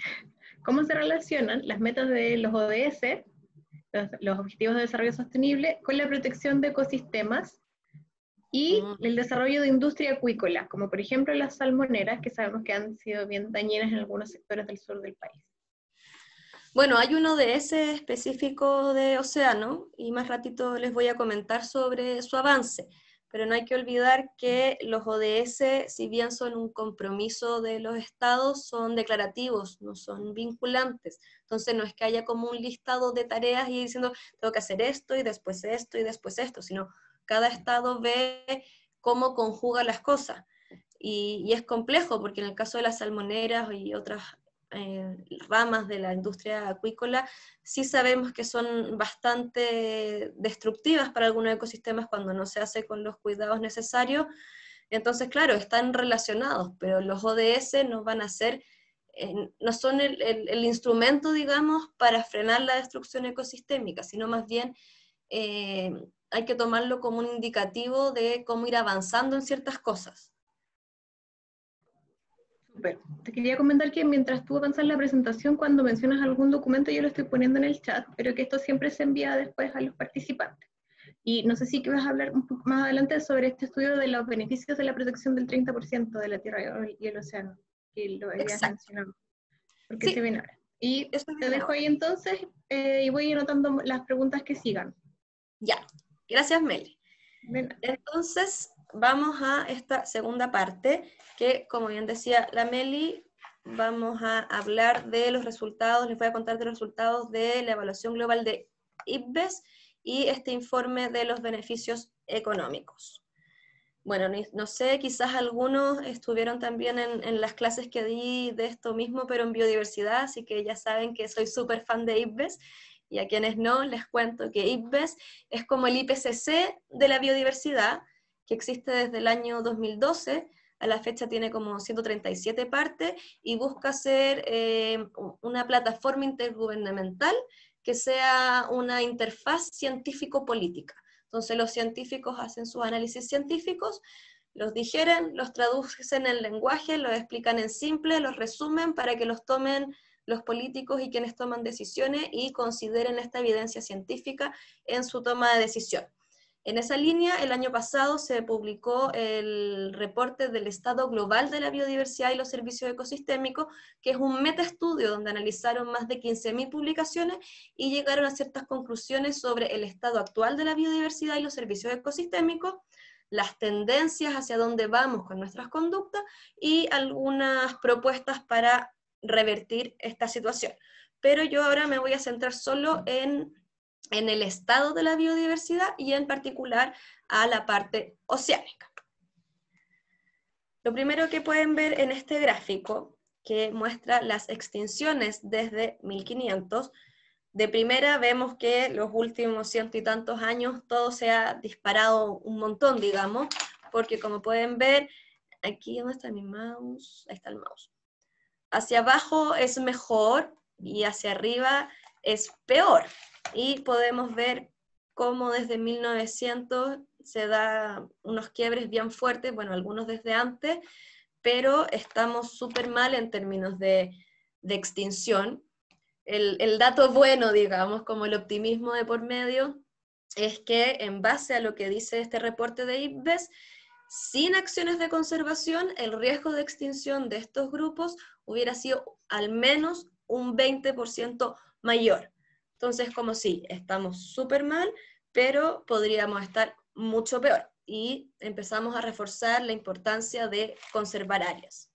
¿Cómo se relacionan las metas de los ODS, los Objetivos de Desarrollo Sostenible, con la protección de ecosistemas y el desarrollo de industria acuícola, como por ejemplo las salmoneras, que sabemos que han sido bien dañinas en algunos sectores del sur del país. Bueno, hay uno de ese específico de océano, y más ratito les voy a comentar sobre su avance, pero no hay que olvidar que los ODS, si bien son un compromiso de los estados, son declarativos, no son vinculantes. Entonces no es que haya como un listado de tareas y diciendo, tengo que hacer esto, y después esto, y después esto, sino cada estado ve cómo conjuga las cosas. Y es complejo, porque en el caso de las salmoneras y otras ramas de la industria acuícola, sí sabemos que son bastante destructivas para algunos ecosistemas cuando no se hace con los cuidados necesarios. Entonces, claro, están relacionados, pero los ODS no van a ser, no son el instrumento, digamos, para frenar la destrucción ecosistémica, sino más bien hay que tomarlo como un indicativo de cómo ir avanzando en ciertas cosas. Súper. Te quería comentar que mientras tú avanzas en la presentación, cuando mencionas algún documento, yo lo estoy poniendo en el chat, pero que esto siempre se envía después a los participantes. Y no sé si vas a hablar un poco más adelante sobre este estudio de los beneficios de la protección del 30% de la tierra y el océano, que lo habías Exacto. mencionado, porque Sí, se viene ahora. Y eso te viene dejo ahora. ahí entonces y voy anotando las preguntas que sigan. Ya, gracias Meli. Ven. Entonces, vamos a esta segunda parte, que como bien decía la Meli, vamos a hablar de los resultados, les voy a contar de los resultados de la evaluación global de IPBES y este informe de los beneficios económicos. Bueno, no sé, quizás algunos estuvieron también en las clases que di de esto mismo, pero en biodiversidad, así que ya saben que soy súper fan de IPBES, y a quienes no, les cuento que IPBES es como el IPCC de la biodiversidad, que existe desde el año 2012, a la fecha tiene como 137 partes, y busca ser una plataforma intergubernamental que sea una interfaz científico-política. Entonces los científicos hacen sus análisis científicos, los digieren, los traducen en lenguaje, los explican en simple, los resumen para que los tomen los políticos y quienes toman decisiones y consideren esta evidencia científica en su toma de decisión. En esa línea, el año pasado se publicó el reporte del estado global de la biodiversidad y los servicios ecosistémicos, que es un metaestudio donde analizaron más de 15.000 publicaciones y llegaron a ciertas conclusiones sobre el estado actual de la biodiversidad y los servicios ecosistémicos, las tendencias hacia dónde vamos con nuestras conductas y algunas propuestas para revertir esta situación. Pero yo ahora me voy a centrar solo en el estado de la biodiversidad y en particular a la parte oceánica. Lo primero que pueden ver en este gráfico, que muestra las extinciones desde 1500, de primera vemos que los últimos ciento y tantos años todo se ha disparado un montón, digamos, porque como pueden ver, aquí, ¿dónde está mi mouse? Ahí está el mouse. Hacia abajo es mejor y hacia arriba es peor. Y podemos ver cómo desde 1900 se da unos quiebres bien fuertes, bueno, algunos desde antes, pero estamos súper mal en términos de extinción. El dato bueno, digamos, como el optimismo de por medio, es que en base a lo que dice este reporte de IPBES, sin acciones de conservación, el riesgo de extinción de estos grupos hubiera sido al menos un 20% mayor. Entonces, como si estamos súper mal, pero podríamos estar mucho peor. Y empezamos a reforzar la importancia de conservar áreas.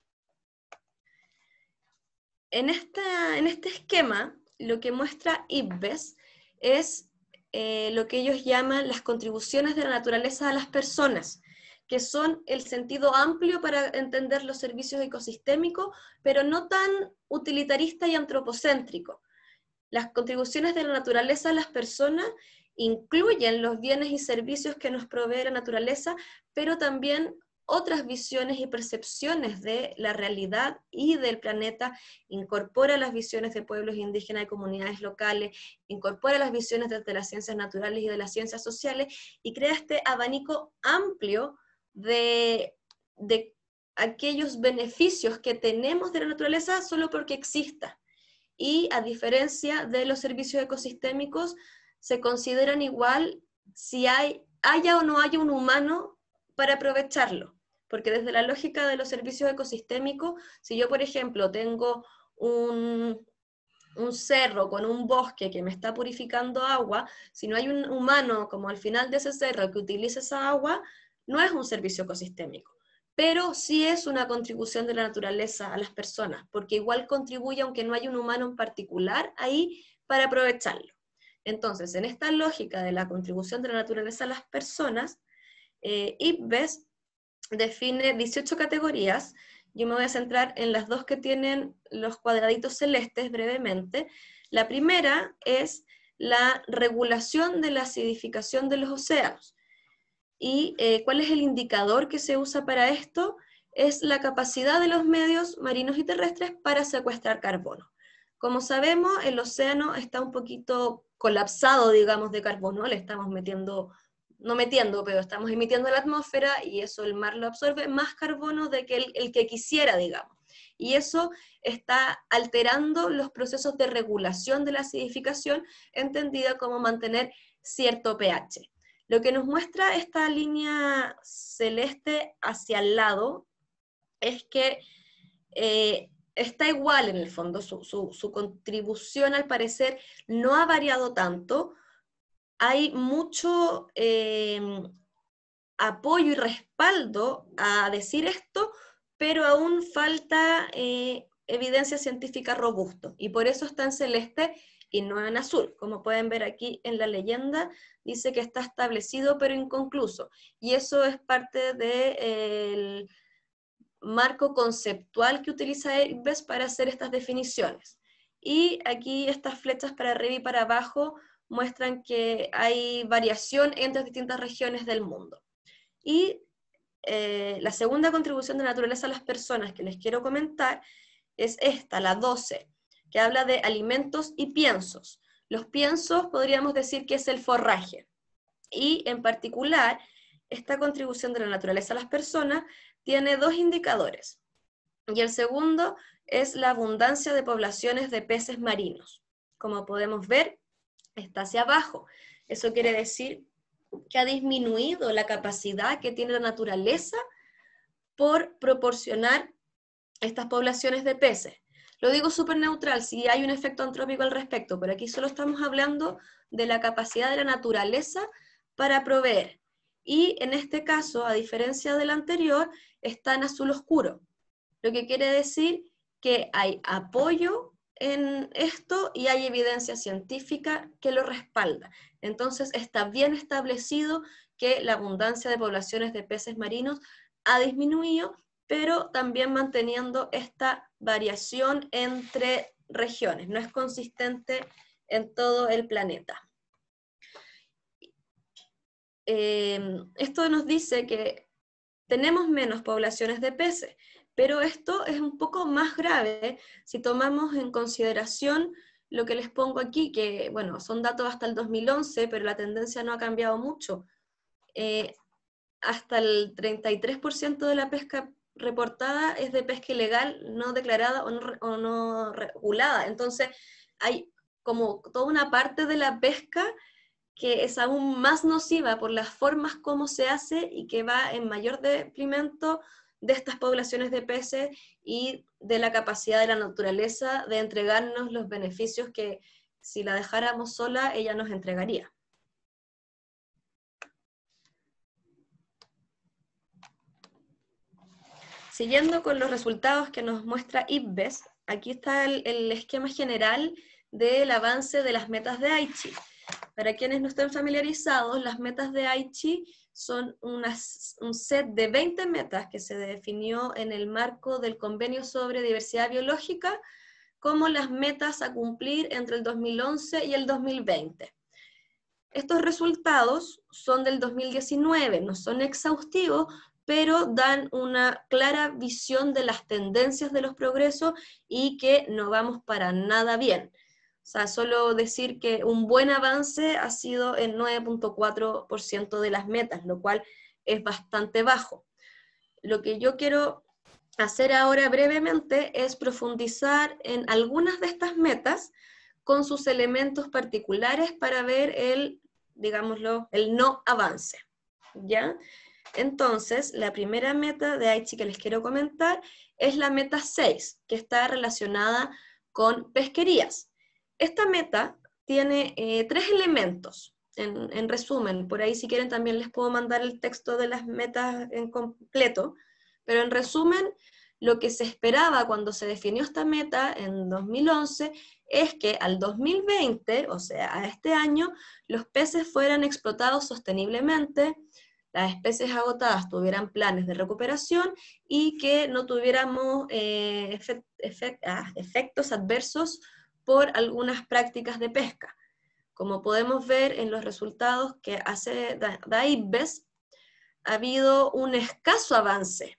En este esquema, lo que muestra IPBES es lo que ellos llaman las contribuciones de la naturaleza a las personas, que son el sentido amplio para entender los servicios ecosistémicos, pero no tan utilitarista y antropocéntrico. Las contribuciones de la naturaleza a las personas incluyen los bienes y servicios que nos provee la naturaleza, pero también otras visiones y percepciones de la realidad y del planeta, incorpora las visiones de pueblos indígenas y comunidades locales, incorpora las visiones desde las ciencias naturales y de las ciencias sociales, y crea este abanico amplio de aquellos beneficios que tenemos de la naturaleza solo porque exista. Y a diferencia de los servicios ecosistémicos, se consideran igual si haya o no haya un humano para aprovecharlo. Porque desde la lógica de los servicios ecosistémicos, si yo, por ejemplo, tengo un cerro con un bosque que me está purificando agua, si no hay un humano como al final de ese cerro que utilice esa agua, no es un servicio ecosistémico. Pero sí es una contribución de la naturaleza a las personas, porque igual contribuye aunque no haya un humano en particular ahí para aprovecharlo. Entonces, en esta lógica de la contribución de la naturaleza a las personas, IPBES define 18 categorías. Yo me voy a centrar en las dos que tienen los cuadraditos celestes brevemente. La primera es la regulación de la acidificación de los océanos. ¿Y cuál es el indicador que se usa para esto? Es la capacidad de los medios marinos y terrestres para secuestrar carbono. Como sabemos, el océano está un poquito colapsado, digamos, de carbono, le estamos pero estamos emitiendo a la atmósfera y eso el mar lo absorbe, más carbono de que el que quisiera, digamos. Y eso está alterando los procesos de regulación de la acidificación, entendida como mantener cierto pH. Lo que nos muestra esta línea celeste hacia el lado es que está igual en el fondo, su contribución al parecer no ha variado tanto. Hay mucho apoyo y respaldo a decir esto, pero aún falta evidencia científica robusta, y por eso está en celeste y no en azul. Como pueden ver aquí en la leyenda, dice que está establecido pero inconcluso, y eso es parte del marco conceptual que utiliza IPBES para hacer estas definiciones. Y aquí estas flechas para arriba y para abajo muestran que hay variación entre distintas regiones del mundo. Y la segunda contribución de naturaleza a las personas que les quiero comentar es esta, la 12, que habla de alimentos y piensos. Los piensos podríamos decir que es el forraje. Y en particular, esta contribución de la naturaleza a las personas tiene dos indicadores. Y el segundo es la abundancia de poblaciones de peces marinos. Como podemos ver, está hacia abajo. Eso quiere decir que ha disminuido la capacidad que tiene la naturaleza por proporcionar estas poblaciones de peces. Lo digo súper neutral, si hay un efecto antrópico al respecto, pero aquí solo estamos hablando de la capacidad de la naturaleza para proveer. Y en este caso, a diferencia del anterior, está en azul oscuro, lo que quiere decir que hay apoyo en esto y hay evidencia científica que lo respalda. Entonces está bien establecido que la abundancia de poblaciones de peces marinos ha disminuido, pero también manteniendo esta variación entre regiones, no es consistente en todo el planeta. Esto nos dice que tenemos menos poblaciones de peces, pero esto es un poco más grave si tomamos en consideración lo que les pongo aquí, que bueno, son datos hasta el 2011, pero la tendencia no ha cambiado mucho. Hasta el 33% de la pesca reportada es de pesca ilegal, no declarada o no regulada. Entonces hay como toda una parte de la pesca que es aún más nociva por las formas como se hace y que va en mayor detrimento de estas poblaciones de peces y de la capacidad de la naturaleza de entregarnos los beneficios que si la dejáramos sola ella nos entregaría. Siguiendo con los resultados que nos muestra IPBES, aquí está el esquema general del avance de las metas de Aichi. Para quienes no estén familiarizados, las metas de Aichi son un set de 20 metas que se definió en el marco del Convenio sobre Diversidad Biológica como las metas a cumplir entre el 2011 y el 2020. Estos resultados son del 2019, no son exhaustivos, pero dan una clara visión de las tendencias de los progresos y que no vamos para nada bien. O sea, solo decir que un buen avance ha sido el 9.4% de las metas, lo cual es bastante bajo. Lo que yo quiero hacer ahora brevemente es profundizar en algunas de estas metas con sus elementos particulares para ver el, digámoslo, el no avance, ¿ya? Entonces, la primera meta de Aichi que les quiero comentar es la meta 6, que está relacionada con pesquerías. Esta meta tiene 3 elementos, en resumen. Por ahí si quieren también les puedo mandar el texto de las metas en completo, pero en resumen, lo que se esperaba cuando se definió esta meta en 2011 es que al 2020, o sea, a este año, los peces fueran explotados sosteniblemente, las especies agotadas tuvieran planes de recuperación y que no tuviéramos efectos adversos por algunas prácticas de pesca. Como podemos ver en los resultados que hace DAIPBES, ha habido un escaso avance,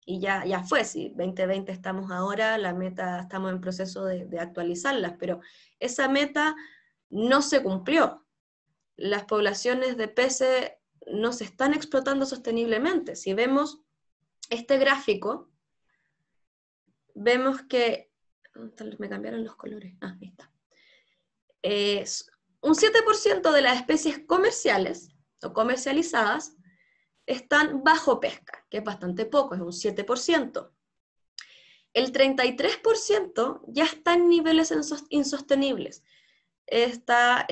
y ya fue, si 2020 estamos ahora, la meta, estamos en proceso de actualizarlas, pero esa meta no se cumplió. Las poblaciones de peces no se están explotando sosteniblemente. Si vemos este gráfico, vemos que, me cambiaron los colores, ahí está. Un 7% de las especies comerciales o comercializadas están bajo pesca, que es bastante poco, es un 7%. El 33% ya está en niveles insostenibles, está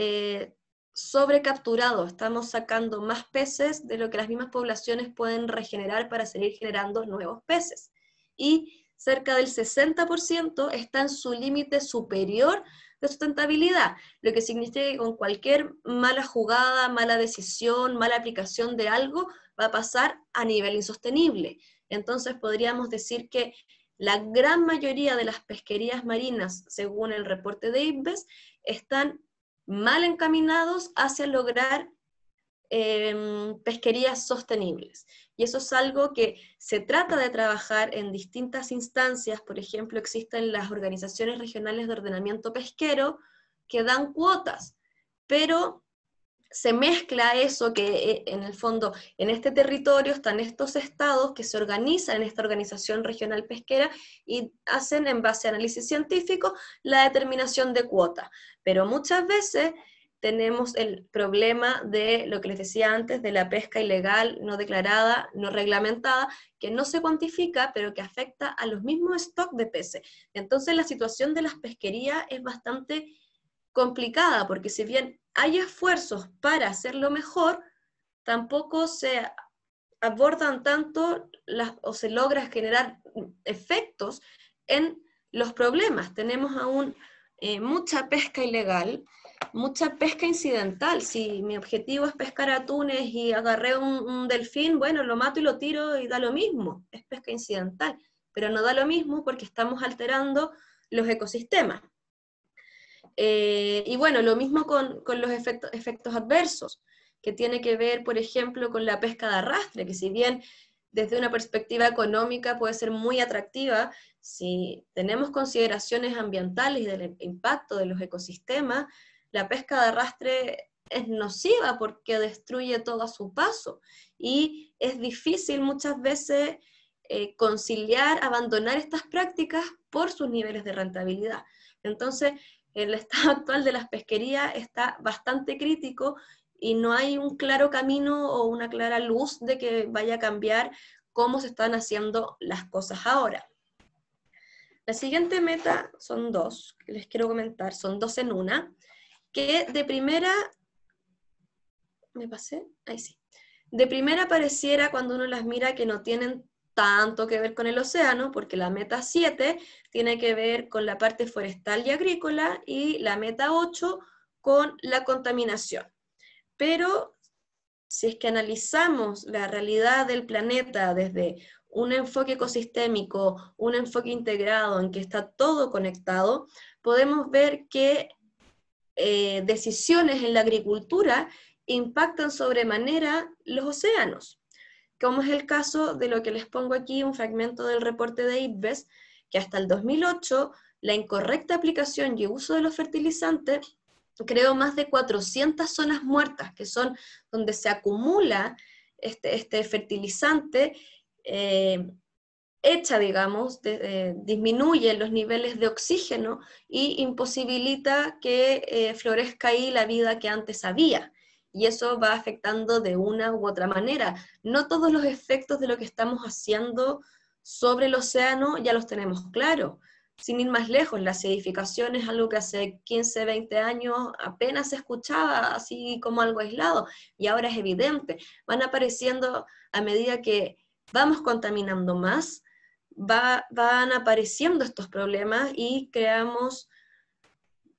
sobrecapturado, estamos sacando más peces de lo que las mismas poblaciones pueden regenerar para seguir generando nuevos peces. Y cerca del 60% está en su límite superior de sustentabilidad, lo que significa que con cualquier mala jugada, mala decisión, mala aplicación de algo, va a pasar a nivel insostenible. Entonces podríamos decir que la gran mayoría de las pesquerías marinas, según el reporte de IPBES, están mal encaminados hacia lograr pesquerías sostenibles. Y eso es algo que se trata de trabajar en distintas instancias. Por ejemplo, existen las organizaciones regionales de ordenamiento pesquero que dan cuotas, pero se mezcla eso que en el fondo en este territorio están estos estados que se organizan en esta organización regional pesquera y hacen en base a análisis científico la determinación de cuota. Pero muchas veces tenemos el problema de lo que les decía antes, de la pesca ilegal, no declarada, no reglamentada, que no se cuantifica, pero que afecta a los mismos stocks de peces. Entonces la situación de las pesquerías es bastante complicada, porque si bien hay esfuerzos para hacerlo mejor, tampoco se abordan tanto o se logra generar efectos en los problemas. Tenemos aún mucha pesca ilegal, mucha pesca incidental. Si mi objetivo es pescar atunes y agarré un delfín, bueno, lo mato y lo tiro y da lo mismo, es pesca incidental, pero no da lo mismo porque estamos alterando los ecosistemas. Y bueno, lo mismo con los efectos adversos, que tiene que ver, por ejemplo, con la pesca de arrastre, que si bien desde una perspectiva económica puede ser muy atractiva, si tenemos consideraciones ambientales y del impacto de los ecosistemas, la pesca de arrastre es nociva porque destruye todo a su paso, y es difícil muchas veces conciliar, abandonar estas prácticas por sus niveles de rentabilidad. Entonces, el estado actual de las pesquerías está bastante crítico y no hay un claro camino o una clara luz de que vaya a cambiar cómo se están haciendo las cosas ahora. La siguiente meta son dos, que les quiero comentar, son dos en una, que de primera, ¿me pasé? Ahí sí. De primera pareciera cuando uno las mira que no tienen tanto que ver con el océano, porque la meta 7 tiene que ver con la parte forestal y agrícola, y la meta 8 con la contaminación. Pero si es que analizamos la realidad del planeta desde un enfoque ecosistémico, un enfoque integrado en que está todo conectado, podemos ver que decisiones en la agricultura impactan sobremanera los océanos, como es el caso de lo que les pongo aquí, un fragmento del reporte de IPBES, que hasta el 2008 la incorrecta aplicación y uso de los fertilizantes creó más de 400 zonas muertas, que son donde se acumula este fertilizante, digamos, disminuye los niveles de oxígeno y imposibilita que florezca ahí la vida que antes había. y eso va afectando de una u otra manera. No todos los efectos de lo que estamos haciendo sobre el océano ya los tenemos claros. Sin ir más lejos, la acidificación es algo que hace 15, 20 años apenas se escuchaba así como algo aislado, y ahora es evidente. Van apareciendo a medida que vamos contaminando más, van apareciendo estos problemas y creamos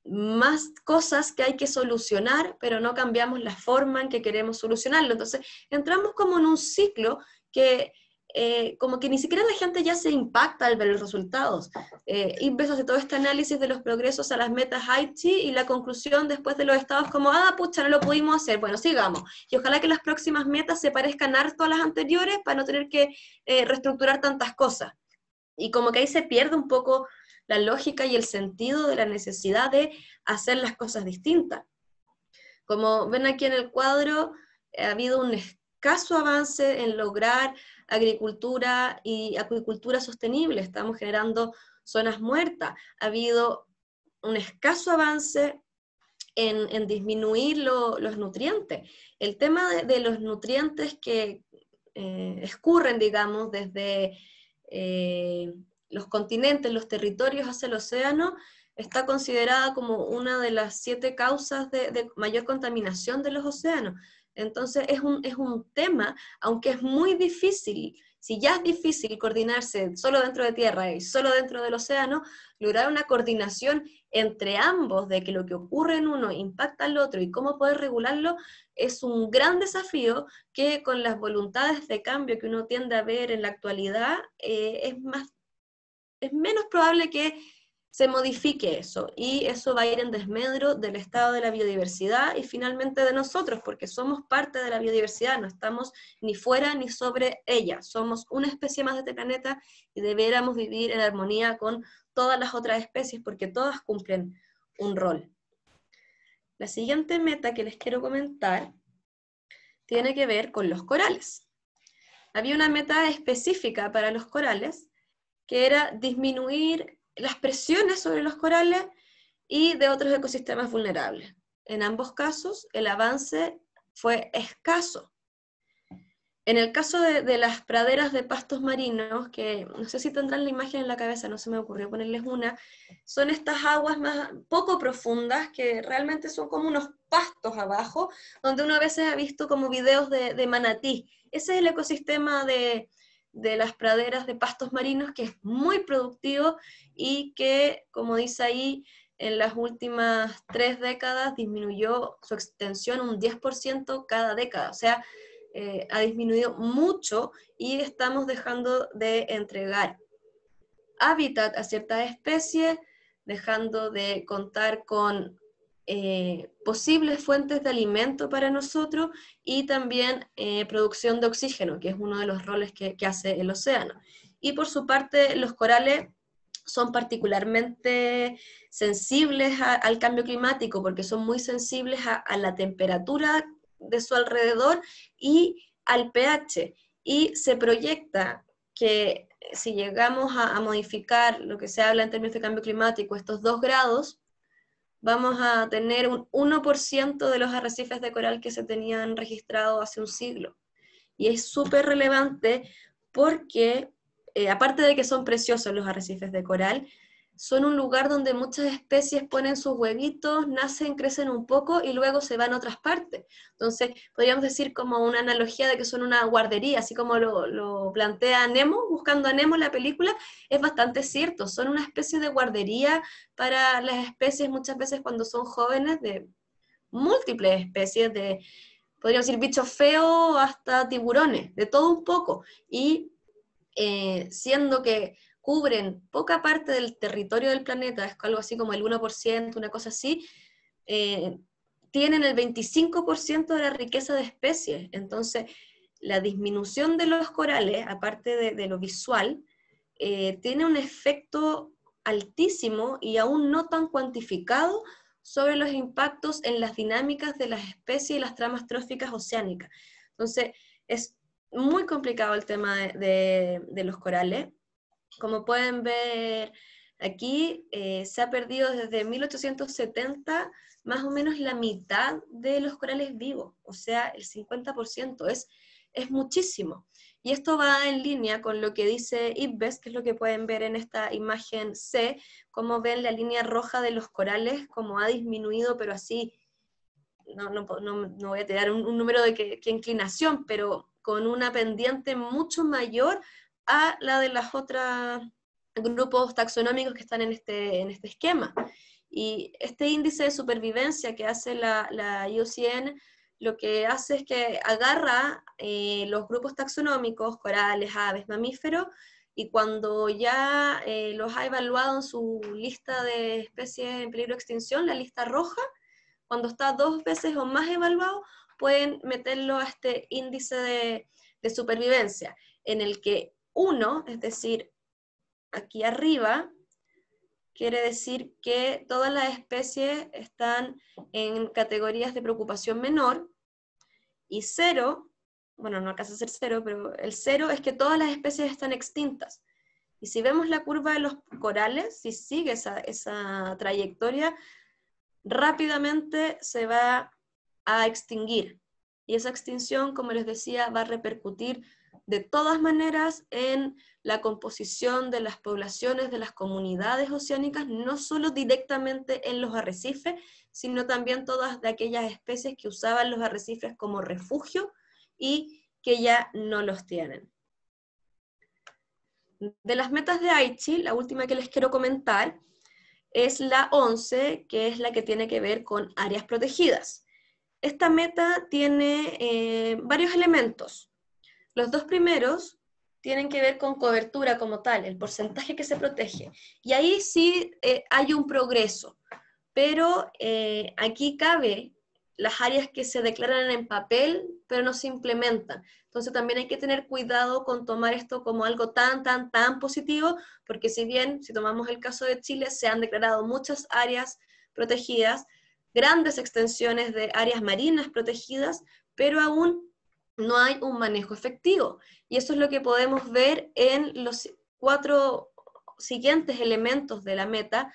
más cosas que hay que solucionar, pero no cambiamos la forma en que queremos solucionarlo. Entonces, entramos como en un ciclo que como que ni siquiera la gente ya se impacta al ver los resultados. IPBES hace todo este análisis de los progresos a las metas Aichi, y la conclusión después de los estados como, pucha, no lo pudimos hacer, bueno, sigamos. Y ojalá que las próximas metas se parezcan harto a las anteriores para no tener que reestructurar tantas cosas. Y como que ahí se pierde un poco la lógica y el sentido de la necesidad de hacer las cosas distintas. Como ven aquí en el cuadro, ha habido un escaso avance en lograr agricultura y acuicultura sostenible. Estamos generando zonas muertas. Ha habido un escaso avance en disminuir los nutrientes. El tema de los nutrientes que escurren, digamos, desde los continentes, los territorios hacia el océano, está considerada como una de las 7 causas de mayor contaminación de los océanos. Entonces es un tema, aunque es muy difícil, si ya es difícil coordinarse solo dentro de tierra y solo dentro del océano, lograr una coordinación entre ambos de que lo que ocurre en uno impacta al otro y cómo poder regularlo, es un gran desafío que con las voluntades de cambio que uno tiende a ver en la actualidad, es menos probable que se modifique eso, y eso va a ir en desmedro del estado de la biodiversidad y finalmente de nosotros, porque somos parte de la biodiversidad, no estamos ni fuera ni sobre ella, somos una especie más de este planeta y deberíamos vivir en armonía con todas las otras especies porque todas cumplen un rol. La siguiente meta que les quiero comentar tiene que ver con los corales. Había una meta específica para los corales que era disminuir las presiones sobre los corales y de otros ecosistemas vulnerables. En ambos casos, el avance fue escaso. En el caso de las praderas de pastos marinos, que no sé si tendrán la imagen en la cabeza, no se me ocurrió ponerles una, son estas aguas más poco profundas que realmente son como unos pastos abajo, donde uno a veces ha visto como videos de manatí. Ese es el ecosistema de las praderas de pastos marinos, que es muy productivo y que, como dice ahí, en las últimas 3 décadas disminuyó su extensión un 10% cada década. O sea, ha disminuido mucho y estamos dejando de entregar hábitat a ciertas especies, dejando de contar con posibles fuentes de alimento para nosotros y también producción de oxígeno, que es uno de los roles que hace el océano. Y por su parte, los corales son particularmente sensibles al cambio climático porque son muy sensibles a la temperatura de su alrededor y al pH. Y se proyecta que si llegamos a modificar lo que se habla en términos de cambio climático, estos 2 grados, vamos a tener un 1% de los arrecifes de coral que se tenían registrado hace un siglo. Y es súper relevante porque, aparte de que son preciosos los arrecifes de coral, son un lugar donde muchas especies ponen sus huevitos, nacen, crecen un poco y luego se van a otras partes. Entonces, podríamos decir como una analogía de que son una guardería, así como lo plantea Nemo, buscando a Nemo la película, es bastante cierto, son una especie de guardería para las especies muchas veces cuando son jóvenes, de múltiples especies, podríamos decir bichos feos hasta tiburones, de todo un poco, y siendo que cubren poca parte del territorio del planeta, es algo así como el 1%, una cosa así, tienen el 25% de la riqueza de especies. Entonces, la disminución de los corales, aparte de lo visual, tiene un efecto altísimo y aún no tan cuantificado sobre los impactos en las dinámicas de las especies y las tramas tróficas oceánicas. Entonces, es muy complicado el tema de los corales. Como pueden ver Aquí se ha perdido desde 1870 más o menos la mitad de los corales vivos, o sea, el 50%, es muchísimo. Y esto va en línea con lo que dice IPBES, que es lo que pueden ver en esta imagen C, como ven la línea roja de los corales, como ha disminuido, pero así, no voy a tirar un número de qué inclinación, pero con una pendiente mucho mayor a la de las otras grupos taxonómicos que están en este esquema. Y este índice de supervivencia que hace la IUCN, lo que hace es que agarra los grupos taxonómicos, corales, aves, mamíferos, y cuando ya los ha evaluado en su lista de especies en peligro de extinción, la lista roja, cuando está 2 veces o más evaluado, pueden meterlo a este índice de supervivencia, en el que 1, es decir, aquí arriba, quiere decir que todas las especies están en categorías de preocupación menor, y 0, bueno, no alcanza a ser 0, pero el 0 es que todas las especies están extintas. Y si vemos la curva de los corales, si sigue esa trayectoria, rápidamente se va a extinguir. Y esa extinción, como les decía, va a repercutir de todas maneras en la composición de las poblaciones, de las comunidades oceánicas, no solo directamente en los arrecifes, sino también todas de aquellas especies que usaban los arrecifes como refugio y que ya no los tienen. De las metas de Aichi, la última que les quiero comentar es la 11, que es la que tiene que ver con áreas protegidas. Esta meta tiene varios elementos. Los 2 primeros tienen que ver con cobertura como tal, el porcentaje que se protege. Y ahí sí hay un progreso, pero aquí cabe las áreas que se declaran en papel, pero no se implementan. Entonces también hay que tener cuidado con tomar esto como algo tan positivo, porque si bien, si tomamos el caso de Chile, se han declarado muchas áreas protegidas, grandes extensiones de áreas marinas protegidas, pero aún no hay un manejo efectivo. Y eso es lo que podemos ver en los 4 siguientes elementos de la meta,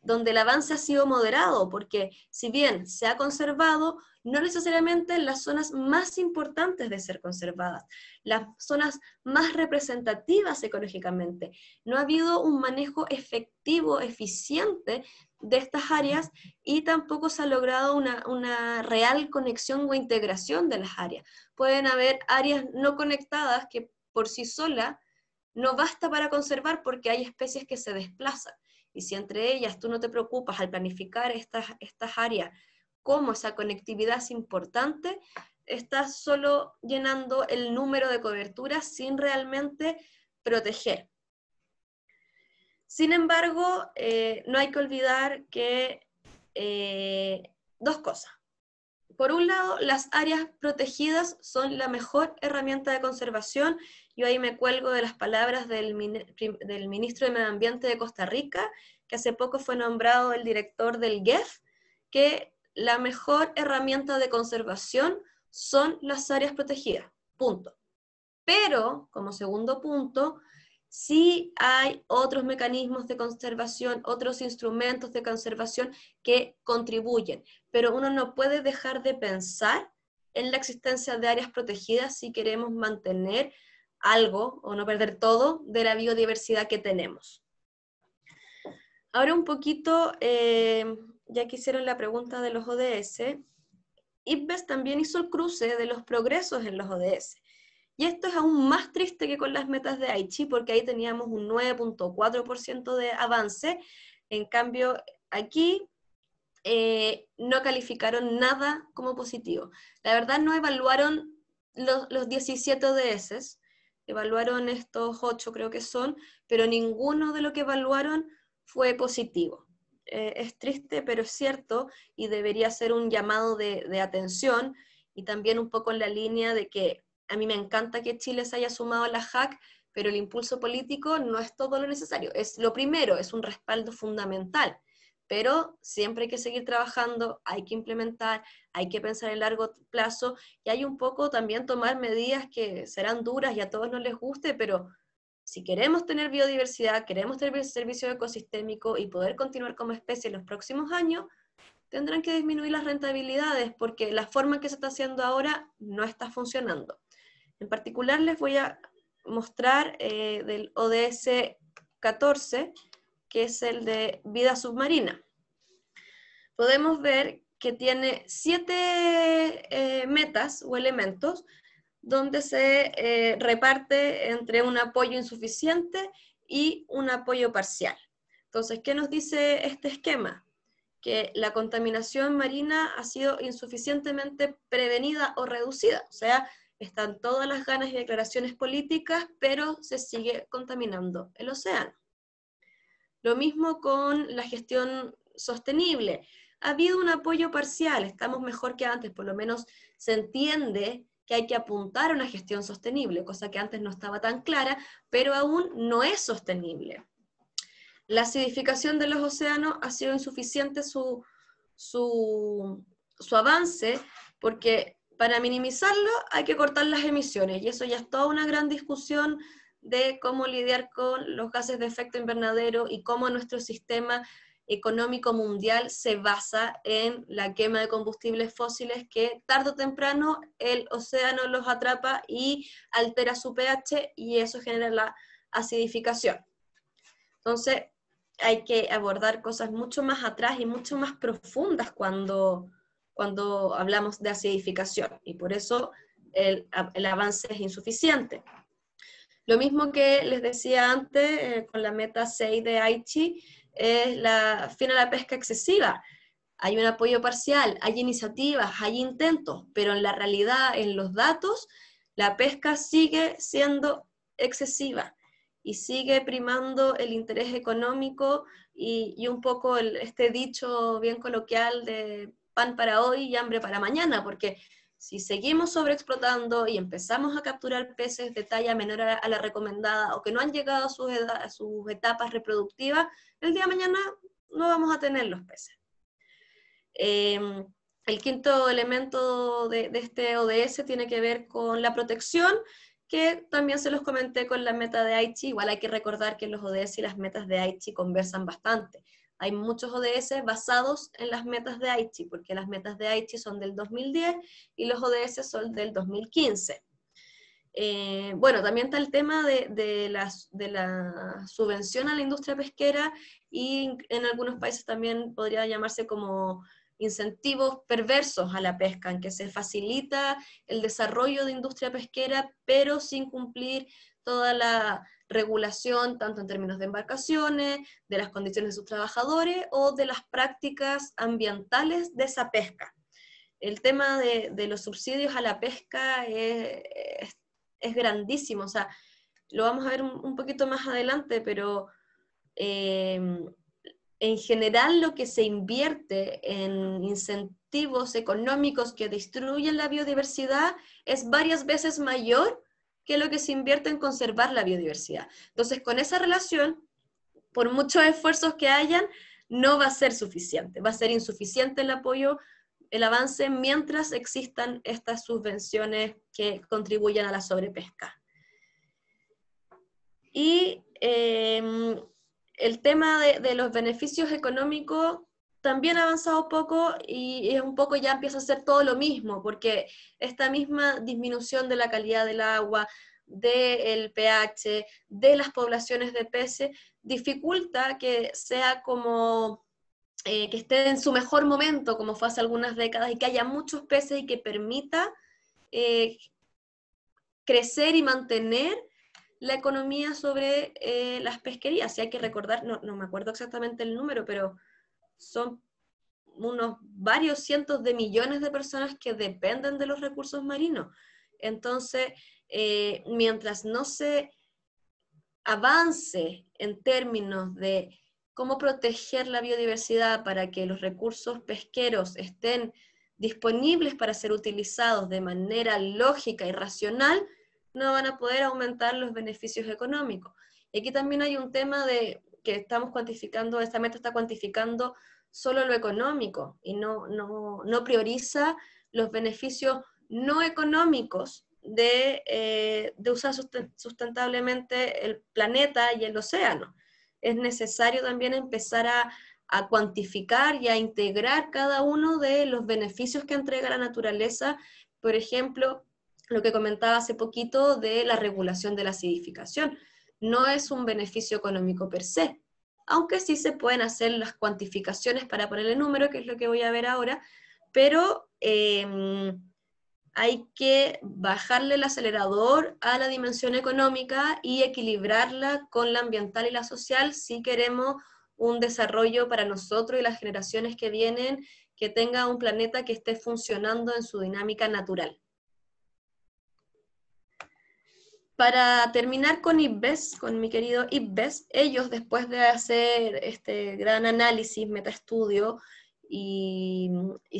donde el avance ha sido moderado, porque si bien se ha conservado, no necesariamente en las zonas más importantes de ser conservadas, las zonas más representativas ecológicamente. No ha habido un manejo efectivo, eficiente de estas áreas, y tampoco se ha logrado una real conexión o integración de las áreas. Pueden haber áreas no conectadas que por sí sola no basta para conservar, porque hay especies que se desplazan. Y si entre ellas tú no te preocupas al planificar estas áreas, como esa conectividad es importante, estás solo llenando el número de coberturas sin realmente proteger. Sin embargo, no hay que olvidar que 2 cosas. Por un lado, las áreas protegidas son la mejor herramienta de conservación. Yo ahí me cuelgo de las palabras del ministro de Medio Ambiente de Costa Rica, que hace poco fue nombrado el director del GEF, que la mejor herramienta de conservación son las áreas protegidas, punto. Pero, como segundo punto, sí hay otros mecanismos de conservación, otros instrumentos de conservación que contribuyen, pero uno no puede dejar de pensar en la existencia de áreas protegidas si queremos mantener algo o no perder todo de la biodiversidad que tenemos. Ahora un poquito, ya que hicieron la pregunta de los ODS, IPBES también hizo el cruce de los progresos en los ODS. Y esto es aún más triste que con las metas de Aichi, porque ahí teníamos un 9.4% de avance. En cambio, aquí no calificaron nada como positivo. La verdad no evaluaron los 17 ODS, evaluaron estos 8 creo que son, pero ninguno de lo que evaluaron fue positivo. Es triste, pero es cierto, y debería ser un llamado de atención, y también un poco en la línea de que a mí me encanta que Chile se haya sumado a la JAC, pero el impulso político no es todo lo necesario. Es lo primero, es un respaldo fundamental, pero siempre hay que seguir trabajando, hay que implementar, hay que pensar en largo plazo, y hay un poco también tomar medidas que serán duras y a todos no les guste, pero Si queremos tener biodiversidad, queremos tener servicio ecosistémico y poder continuar como especie en los próximos años, tendrán que disminuir las rentabilidades porque la forma en que se está haciendo ahora no está funcionando. En particular les voy a mostrar del ODS 14, que es el de vida submarina. Podemos ver que tiene 7 metas o elementos donde se reparte entre un apoyo insuficiente y un apoyo parcial. Entonces, ¿qué nos dice este esquema? Que la contaminación marina ha sido insuficientemente prevenida o reducida, o sea, están todas las ganas y declaraciones políticas, pero se sigue contaminando el océano. Lo mismo con la gestión sostenible. Ha habido un apoyo parcial, estamos mejor que antes, por lo menos se entiende que hay que apuntar a una gestión sostenible, cosa que antes no estaba tan clara, pero aún no es sostenible. La acidificación de los océanos ha sido insuficiente su avance, porque para minimizarlo hay que cortar las emisiones, y eso ya es toda una gran discusión de cómo lidiar con los gases de efecto invernadero y cómo nuestro sistema económico mundial se basa en la quema de combustibles fósiles que tarde o temprano el océano los atrapa y altera su pH y eso genera la acidificación. Entonces hay que abordar cosas mucho más atrás y mucho más profundas cuando hablamos de acidificación y por eso el avance es insuficiente. Lo mismo que les decía antes con la meta 6 de Aichi, es la fin a la pesca excesiva. Hay un apoyo parcial, hay iniciativas, hay intentos, pero en la realidad, en los datos, la pesca sigue siendo excesiva y sigue primando el interés económico y un poco este dicho bien coloquial de pan para hoy y hambre para mañana, porque si seguimos sobreexplotando y empezamos a capturar peces de talla menor a la recomendada o que no han llegado a sus etapas reproductivas, el día de mañana no vamos a tener los peces. El quinto elemento de este ODS tiene que ver con la protección, que también se los comenté con la meta de Aichi. Igual hay que recordar que los ODS y las metas de Aichi conversan bastante. Hay muchos ODS basados en las metas de Aichi, porque las metas de Aichi son del 2010 y los ODS son del 2015. Bueno, también está el tema de la subvención a la industria pesquera y en algunos países también podría llamarse como incentivos perversos a la pesca, en que se facilita el desarrollo de industria pesquera, pero sin cumplir toda la regulación, tanto en términos de embarcaciones, de las condiciones de sus trabajadores o de las prácticas ambientales de esa pesca. El tema de los subsidios a la pesca es grandísimo, o sea, lo vamos a ver un poquito más adelante, pero en general lo que se invierte en incentivos económicos que destruyen la biodiversidad es varias veces mayor que lo que se invierte en conservar la biodiversidad. Entonces, con esa relación, por muchos esfuerzos que hayan, no va a ser suficiente, va a ser insuficiente el apoyo, el avance, mientras existan estas subvenciones que contribuyan a la sobrepesca. Y el tema de los beneficios económicos también ha avanzado poco y es un poco ya empieza a ser todo lo mismo, porque esta misma disminución de la calidad del agua, del pH, de las poblaciones de peces, dificulta que sea como que esté en su mejor momento, como fue hace algunas décadas, y que haya muchos peces y que permita crecer y mantener la economía sobre las pesquerías. Y hay que recordar, no me acuerdo exactamente el número, pero son unos varios cientos de millones de personas que dependen de los recursos marinos. Entonces, mientras no se avance en términos de cómo proteger la biodiversidad para que los recursos pesqueros estén disponibles para ser utilizados de manera lógica y racional, no van a poder aumentar los beneficios económicos. Y aquí también hay un tema de que estamos cuantificando, esta meta está cuantificando solo lo económico y no prioriza los beneficios no económicos de usar sustentablemente el planeta y el océano. Es necesario también empezar a cuantificar y a integrar cada uno de los beneficios que entrega la naturaleza. Por ejemplo, lo que comentaba hace poquito de la regulación de la acidificación. No es un beneficio económico per se, aunque sí se pueden hacer las cuantificaciones para ponerle número, que es lo que voy a ver ahora, pero hay que bajarle el acelerador a la dimensión económica y equilibrarla con la ambiental y la social si queremos un desarrollo para nosotros y las generaciones que vienen, que tenga un planeta que esté funcionando en su dinámica natural. Para terminar con IPBES, con mi querido IPBES, ellos después de hacer este gran análisis, metaestudio, y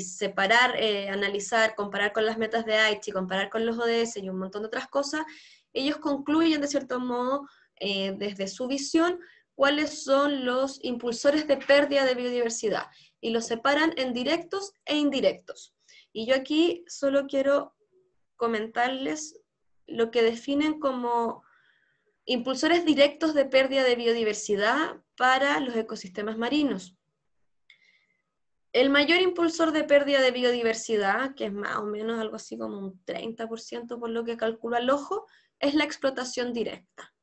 separar, analizar, comparar con las metas de Aichi, comparar con los ODS y un montón de otras cosas, ellos concluyen de cierto modo, desde su visión, cuáles son los impulsores de pérdida de biodiversidad, y los separan en directos e indirectos. Y yo aquí solo quiero comentarles lo que definen como impulsores directos de pérdida de biodiversidad para los ecosistemas marinos. El mayor impulsor de pérdida de biodiversidad, que es más o menos algo así como un 30% por lo que calcula el ojo, es la explotación directa.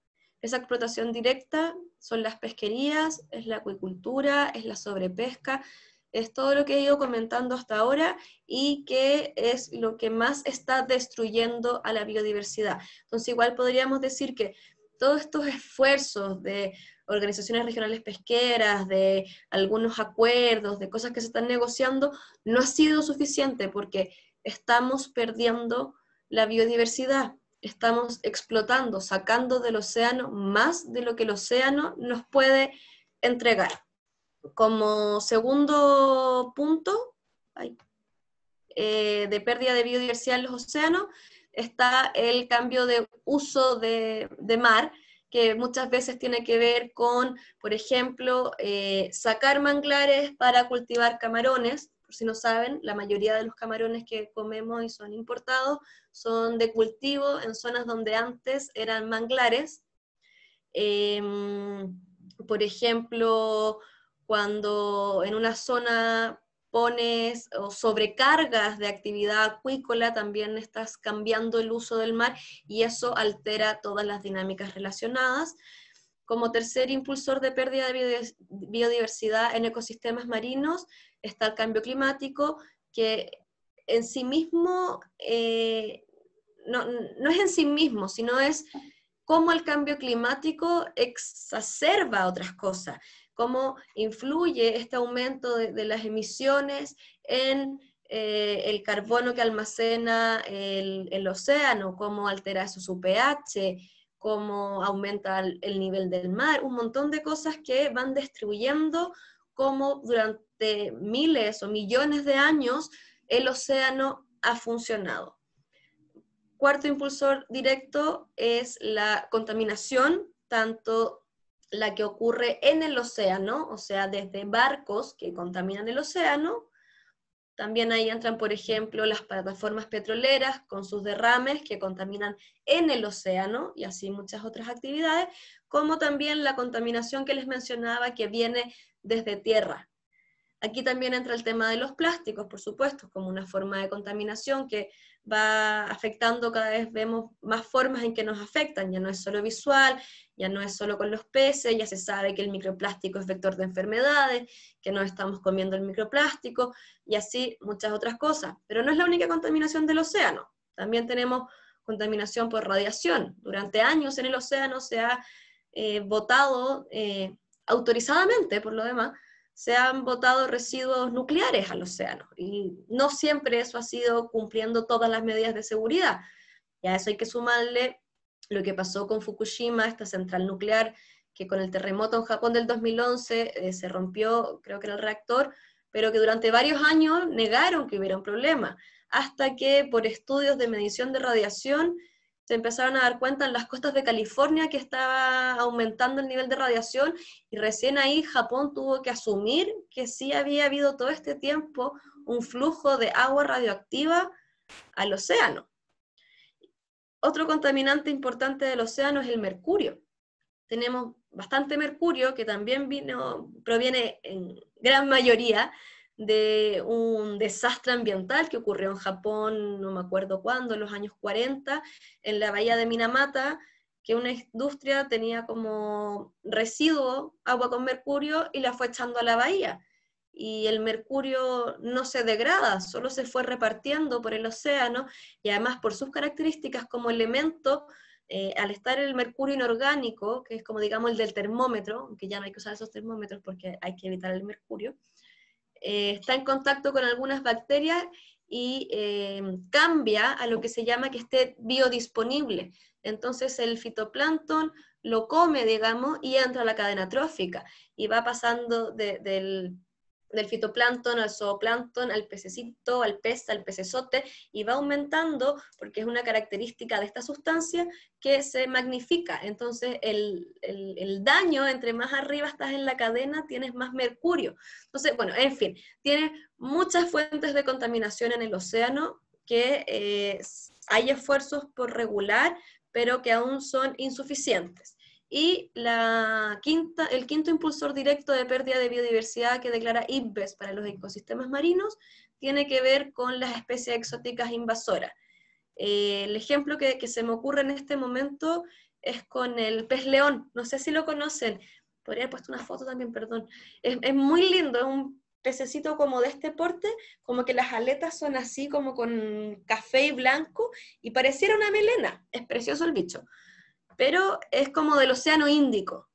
Esa explotación directa son las pesquerías, es la acuicultura, es la sobrepesca, es todo lo que he ido comentando hasta ahora y que es lo que más está destruyendo a la biodiversidad. Entonces igual podríamos decir que todos estos esfuerzos de organizaciones regionales pesqueras, de algunos acuerdos, de cosas que se están negociando, no ha sido suficiente porque estamos perdiendo la biodiversidad, estamos explotando, sacando del océano más de lo que el océano nos puede entregar. Como segundo punto de pérdida de biodiversidad en los océanos está el cambio de uso de mar, que muchas veces tiene que ver con, por ejemplo, sacar manglares para cultivar camarones. Por si no saben, la mayoría de los camarones que comemos y son importados son de cultivo en zonas donde antes eran manglares. Por ejemplo, cuando en una zona pones o sobrecargas de actividad acuícola, también estás cambiando el uso del mar y eso altera todas las dinámicas relacionadas. Como tercer impulsor de pérdida de biodiversidad en ecosistemas marinos está el cambio climático, que en sí mismo, no es en sí mismo, sino es cómo el cambio climático exacerba otras cosas, cómo influye este aumento de las emisiones en el carbono que almacena el océano, cómo altera su pH, cómo aumenta el nivel del mar, un montón de cosas que van destruyendo cómo durante miles o millones de años el océano ha funcionado. Cuarto impulsor directo es la contaminación, tanto la que ocurre en el océano, o sea, desde barcos que contaminan el océano. También ahí entran, por ejemplo, las plataformas petroleras con sus derrames que contaminan en el océano, y así muchas otras actividades, como también la contaminación que les mencionaba que viene desde tierra. Aquí también entra el tema de los plásticos, por supuesto, como una forma de contaminación que va afectando, cada vez vemos más formas en que nos afectan, ya no es solo visual, ya no es solo con los peces, ya se sabe que el microplástico es vector de enfermedades, que no estamos comiendo el microplástico, y así muchas otras cosas. Pero no es la única contaminación del océano, también tenemos contaminación por radiación. Durante años en el océano se ha botado autorizadamente, por lo demás, se han botado residuos nucleares al océano, y no siempre eso ha sido cumpliendo todas las medidas de seguridad. Y a eso hay que sumarle lo que pasó con Fukushima, esta central nuclear, que con el terremoto en Japón del 2011 se rompió, creo que era el reactor, pero que durante varios años negaron que hubiera un problema, hasta que por estudios de medición de radiación se empezaron a dar cuenta en las costas de California que estaba aumentando el nivel de radiación, y recién ahí Japón tuvo que asumir que sí había habido todo este tiempo un flujo de agua radioactiva al océano. Otro contaminante importante del océano es el mercurio. Tenemos bastante mercurio que también proviene en gran mayoría de un desastre ambiental que ocurrió en Japón, no me acuerdo cuándo, en los años 40, en la bahía de Minamata, que una industria tenía como residuo agua con mercurio y la fue echando a la bahía. Y el mercurio no se degrada, solo se fue repartiendo por el océano, y además por sus características como elemento, al estar el mercurio inorgánico, que es como digamos el del termómetro, aunque ya no hay que usar esos termómetros porque hay que evitar el mercurio, está en contacto con algunas bacterias y cambia a lo que se llama que esté biodisponible. Entonces el fitoplancton lo come, digamos, y entra a la cadena trófica, y va pasando del fitoplancton al zooplancton, al pececito, al pez, al pecesote, y va aumentando porque es una característica de esta sustancia que se magnifica. Entonces el daño, entre más arriba estás en la cadena, tienes más mercurio. Entonces, bueno, en fin, tiene muchas fuentes de contaminación en el océano que hay esfuerzos por regular, pero que aún son insuficientes. Y el quinto impulsor directo de pérdida de biodiversidad que declara IPBES para los ecosistemas marinos tiene que ver con las especies exóticas invasoras. El ejemplo que se me ocurre en este momento es con el pez león. No sé si lo conocen. Podría haber puesto una foto también, perdón. Es muy lindo, es un pececito como de este porte, como que las aletas son así como con café y blanco, y pareciera una melena. Es precioso el bicho. Pero es como del océano Índico.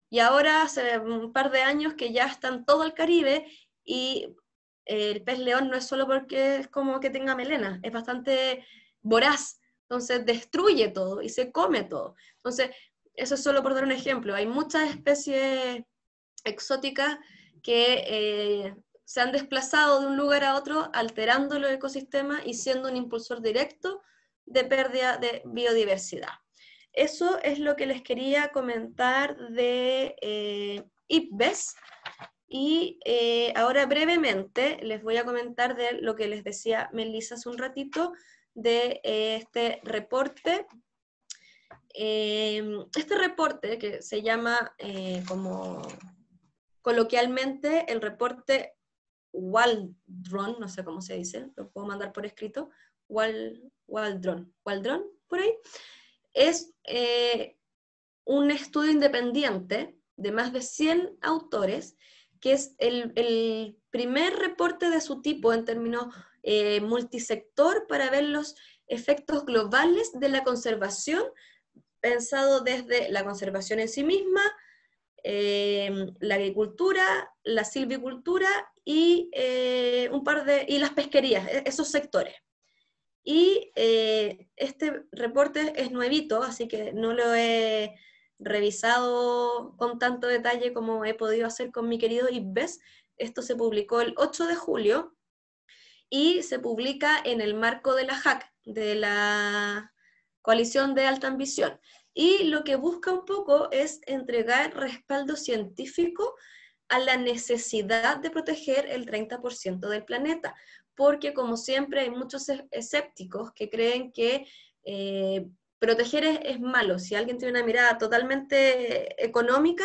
Y ahora hace un par de años que ya está en todo el Caribe, y el pez león no es solo porque es como que tenga melena, es bastante voraz, entonces destruye todo y se come todo. Entonces, eso es solo por dar un ejemplo. Hay muchas especies exóticas que se han desplazado de un lugar a otro, alterando los ecosistemas y siendo un impulsor directo de pérdida de biodiversidad. Eso es lo que les quería comentar de IPBES. Y ahora brevemente les voy a comentar de lo que les decía Melissa hace un ratito, de este reporte. Este reporte, que se llama como coloquialmente el reporte Waldron, no sé cómo se dice, lo puedo mandar por escrito, Waldron, por ahí, es un estudio independiente de más de 100 autores, que es el primer reporte de su tipo en términos multisector para ver los efectos globales de la conservación, pensado desde la conservación en sí misma, la agricultura, la silvicultura y y las pesquerías, esos sectores. Y este reporte es nuevito, así que no lo he revisado con tanto detalle como he podido hacer con mi querido IPBES. Esto se publicó el 8 de julio y se publica en el marco de la JAC, de la Coalición de Alta Ambición. Y lo que busca un poco es entregar respaldo científico a la necesidad de proteger el 30% del planeta, porque como siempre hay muchos escépticos que creen que proteger es malo. Si alguien tiene una mirada totalmente económica,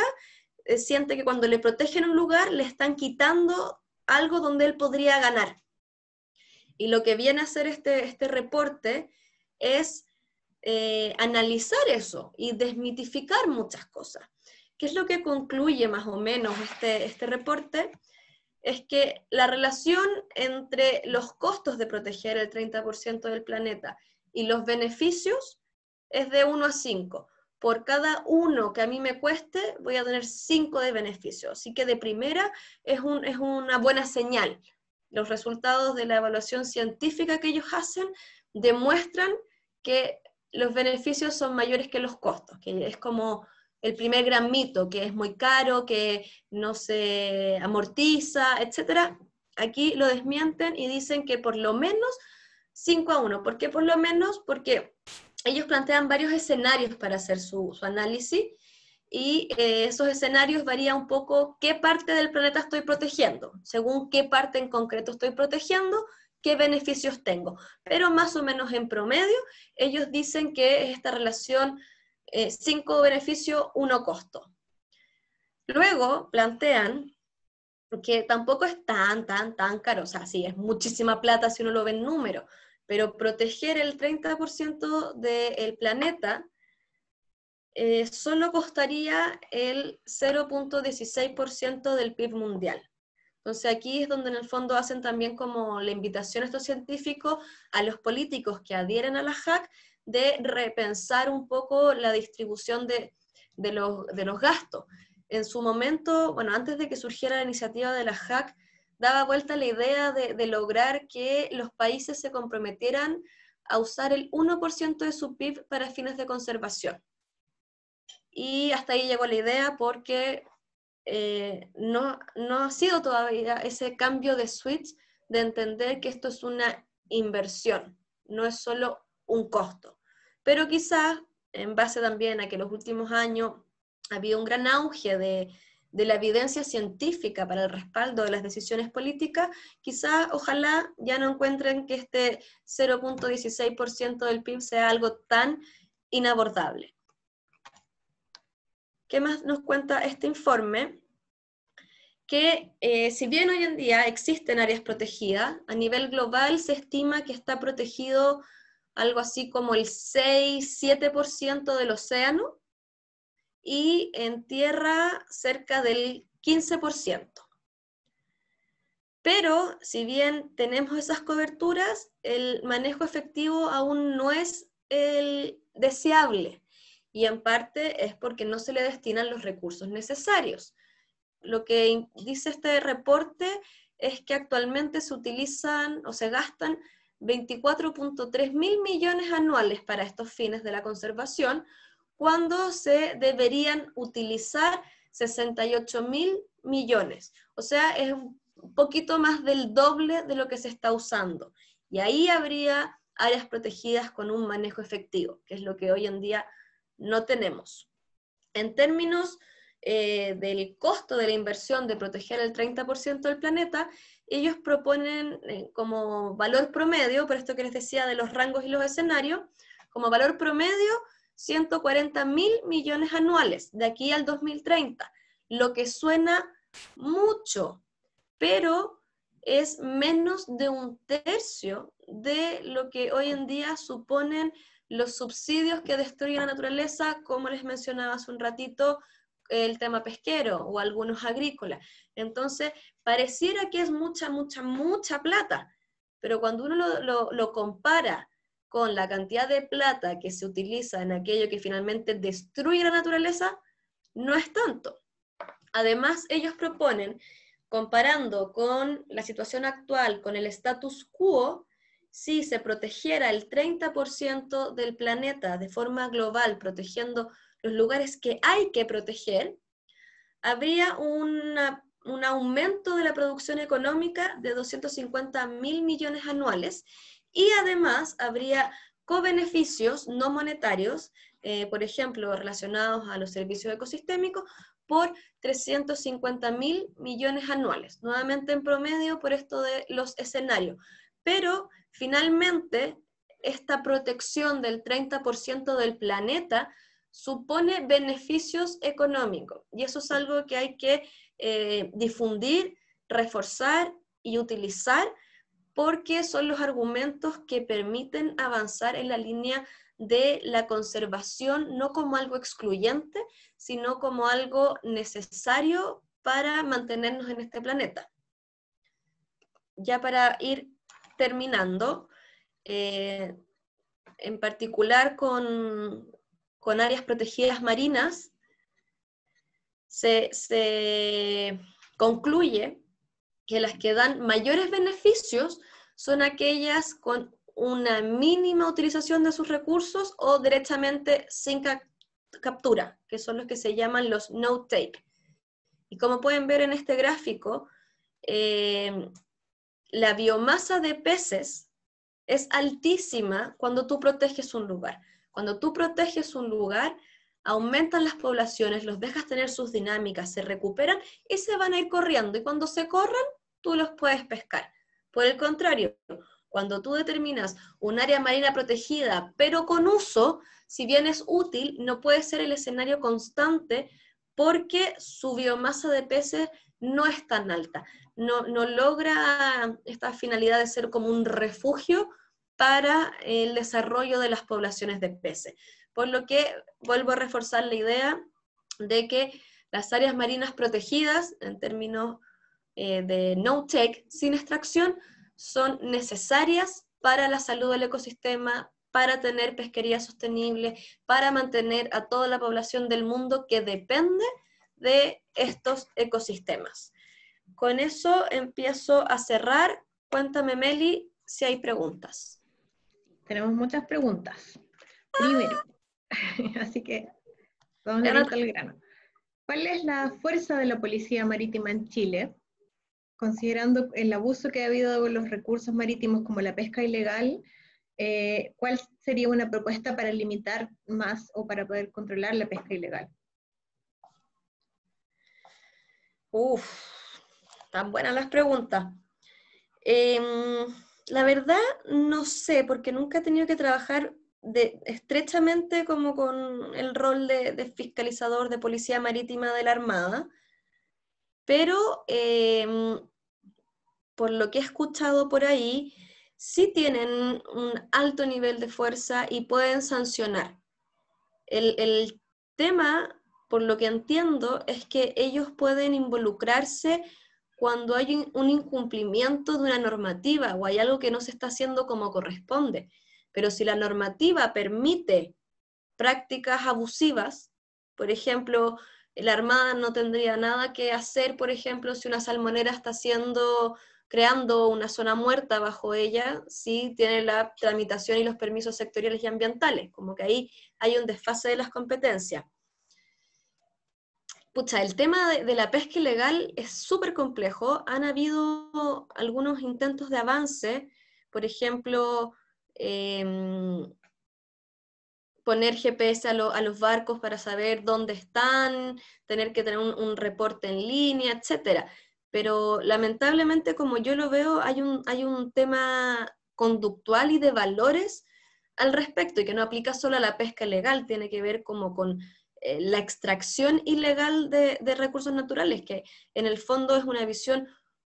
siente que cuando le protegen un lugar le están quitando algo donde él podría ganar. Y lo que viene a hacer este reporte es analizar eso y desmitificar muchas cosas. ¿Qué es lo que concluye más o menos este reporte? Es que la relación entre los costos de proteger el 30% del planeta y los beneficios es de 1 a 5. Por cada 1 que a mí me cueste, voy a tener 5 de beneficio. Así que de primera es una buena señal. Los resultados de la evaluación científica que ellos hacen demuestran que los beneficios son mayores que los costos, que es como el primer gran mito, que es muy caro, que no se amortiza, etc. Aquí lo desmienten y dicen que por lo menos 5 a 1. ¿Por qué por lo menos? Porque ellos plantean varios escenarios para hacer su análisis, y esos escenarios varían un poco qué parte del planeta estoy protegiendo. Según qué parte en concreto estoy protegiendo, qué beneficios tengo. Pero más o menos en promedio, ellos dicen que es esta relación 5 beneficio, 1 costo. Luego plantean que tampoco es tan caro, o sea, sí, es muchísima plata si uno lo ve en número, pero proteger el 30% del planeta solo costaría el 0.16% del PIB mundial. Entonces aquí es donde en el fondo hacen también como la invitación a estos científicos, a los políticos que adhieren a la JAC, de repensar un poco la distribución de los gastos. En su momento, bueno, antes de que surgiera la iniciativa de la JAC, daba vuelta la idea de lograr que los países se comprometieran a usar el 1% de su PIB para fines de conservación. Y hasta ahí llegó la idea porque no ha sido todavía ese cambio de switch de entender que esto es una inversión, no es solo un costo. Pero quizás, en base también a que en los últimos años había un gran auge de la evidencia científica para el respaldo de las decisiones políticas, quizás, ojalá, ya no encuentren que este 0.16% del PIB sea algo tan inabordable. ¿Qué más nos cuenta este informe? Que si bien hoy en día existen áreas protegidas, a nivel global se estima que está protegido algo así como el 6-7% del océano, y en tierra cerca del 15%. Pero si bien tenemos esas coberturas, el manejo efectivo aún no es el deseable, y en parte es porque no se le destinan los recursos necesarios. Lo que dice este reporte es que actualmente se utilizan o se gastan 24.3 mil millones anuales para estos fines de la conservación, cuando se deberían utilizar 68 mil millones. O sea, es un poquito más del doble de lo que se está usando. Y ahí habría áreas protegidas con un manejo efectivo, que es lo que hoy en día no tenemos. En términos del costo de la inversión de proteger el 30% del planeta, ellos proponen como valor promedio, por esto que les decía de los rangos y los escenarios, como valor promedio 140 mil millones anuales de aquí al 2030, lo que suena mucho, pero es menos de un tercio de lo que hoy en día suponen los subsidios que destruyen la naturaleza, como les mencionaba hace un ratito, el tema pesquero o algunos agrícolas. Entonces, pareciera que es mucha plata, pero cuando uno lo compara con la cantidad de plata que se utiliza en aquello que finalmente destruye la naturaleza, no es tanto. Además, ellos proponen, comparando con la situación actual, con el status quo, si se protegiera el 30% del planeta de forma global, protegiendo los lugares que hay que proteger, habría un aumento de la producción económica de 250 mil millones anuales, y además habría cobeneficios no monetarios, por ejemplo, relacionados a los servicios ecosistémicos, por 350 mil millones anuales, nuevamente en promedio por esto de los escenarios. Pero finalmente, esta protección del 30% del planeta supone beneficios económicos, y eso es algo que hay que difundir, reforzar y utilizar, porque son los argumentos que permiten avanzar en la línea de la conservación, no como algo excluyente, sino como algo necesario para mantenernos en este planeta. Ya para ir terminando, en particular con áreas protegidas marinas, se concluye que las que dan mayores beneficios son aquellas con una mínima utilización de sus recursos o directamente sin captura, que son los que se llaman los no-take. Y como pueden ver en este gráfico, la biomasa de peces es altísima cuando tú proteges un lugar. Cuando tú proteges un lugar, aumentan las poblaciones, los dejas tener sus dinámicas, se recuperan y se van a ir corriendo. Y cuando se corran, tú los puedes pescar. Por el contrario, Cuando tú determinas un área marina protegida, pero con uso, si bien es útil, no puede ser el escenario constante porque su biomasa de peces no es tan alta. No logra esta finalidad de ser como un refugio para el desarrollo de las poblaciones de peces. Por lo que vuelvo a reforzar la idea de que las áreas marinas protegidas, en términos de no-take, sin extracción, son necesarias para la salud del ecosistema, para tener pesquería sostenible, para mantener a toda la población del mundo que depende de estos ecosistemas. Con eso empiezo a cerrar. Cuéntame, Meli, si hay preguntas. Tenemos muchas preguntas. Primero, así que vamos directo al grano. ¿Cuál es la fuerza de la Policía Marítima en Chile, considerando el abuso que ha habido de los recursos marítimos como la pesca ilegal? ¿Cuál sería una propuesta para limitar más o para poder controlar la pesca ilegal? Tan buenas las preguntas. La verdad no sé, porque nunca he tenido que trabajar estrechamente como con el rol de fiscalizador de policía marítima de la Armada, pero por lo que he escuchado por ahí, sí tienen un alto nivel de fuerza y pueden sancionar. El tema, por lo que entiendo, es que ellos pueden involucrarse cuando hay un incumplimiento de una normativa o hay algo que no se está haciendo como corresponde. Pero si la normativa permite prácticas abusivas, por ejemplo, la Armada no tendría nada que hacer, por ejemplo, si una salmonera está creando una zona muerta bajo ella, si tiene la tramitación y los permisos sectoriales y ambientales, como que ahí hay un desfase de las competencias. Pucha, el tema de la pesca ilegal es súper complejo. Han habido algunos intentos de avance, por ejemplo, poner GPS a los barcos para saber dónde están, tener que tener un reporte en línea, etcétera. Pero lamentablemente, como yo lo veo, hay un tema conductual y de valores al respecto, y que no aplica solo a la pesca ilegal, tiene que ver como con la extracción ilegal de recursos naturales, que en el fondo es una visión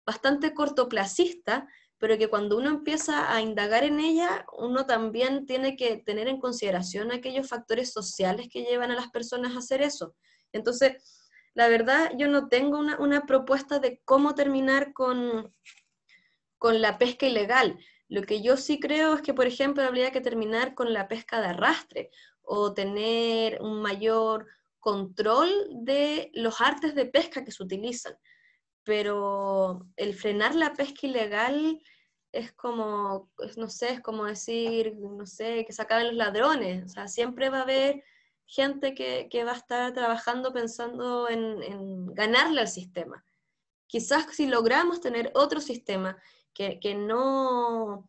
bastante cortoplacista, pero que cuando uno empieza a indagar en ella, uno también tiene que tener en consideración aquellos factores sociales que llevan a las personas a hacer eso. Entonces, la verdad, yo no tengo una propuesta de cómo terminar con la pesca ilegal. Lo que yo sí creo es que, por ejemplo, habría que terminar con la pesca de arrastre o tener un mayor control de los artes de pesca que se utilizan. Pero el frenar la pesca ilegal es como, no sé, es como decir, no sé, que se acaben los ladrones. O sea, siempre va a haber gente que va a estar trabajando pensando en ganarle al sistema. Quizás si logramos tener otro sistema que no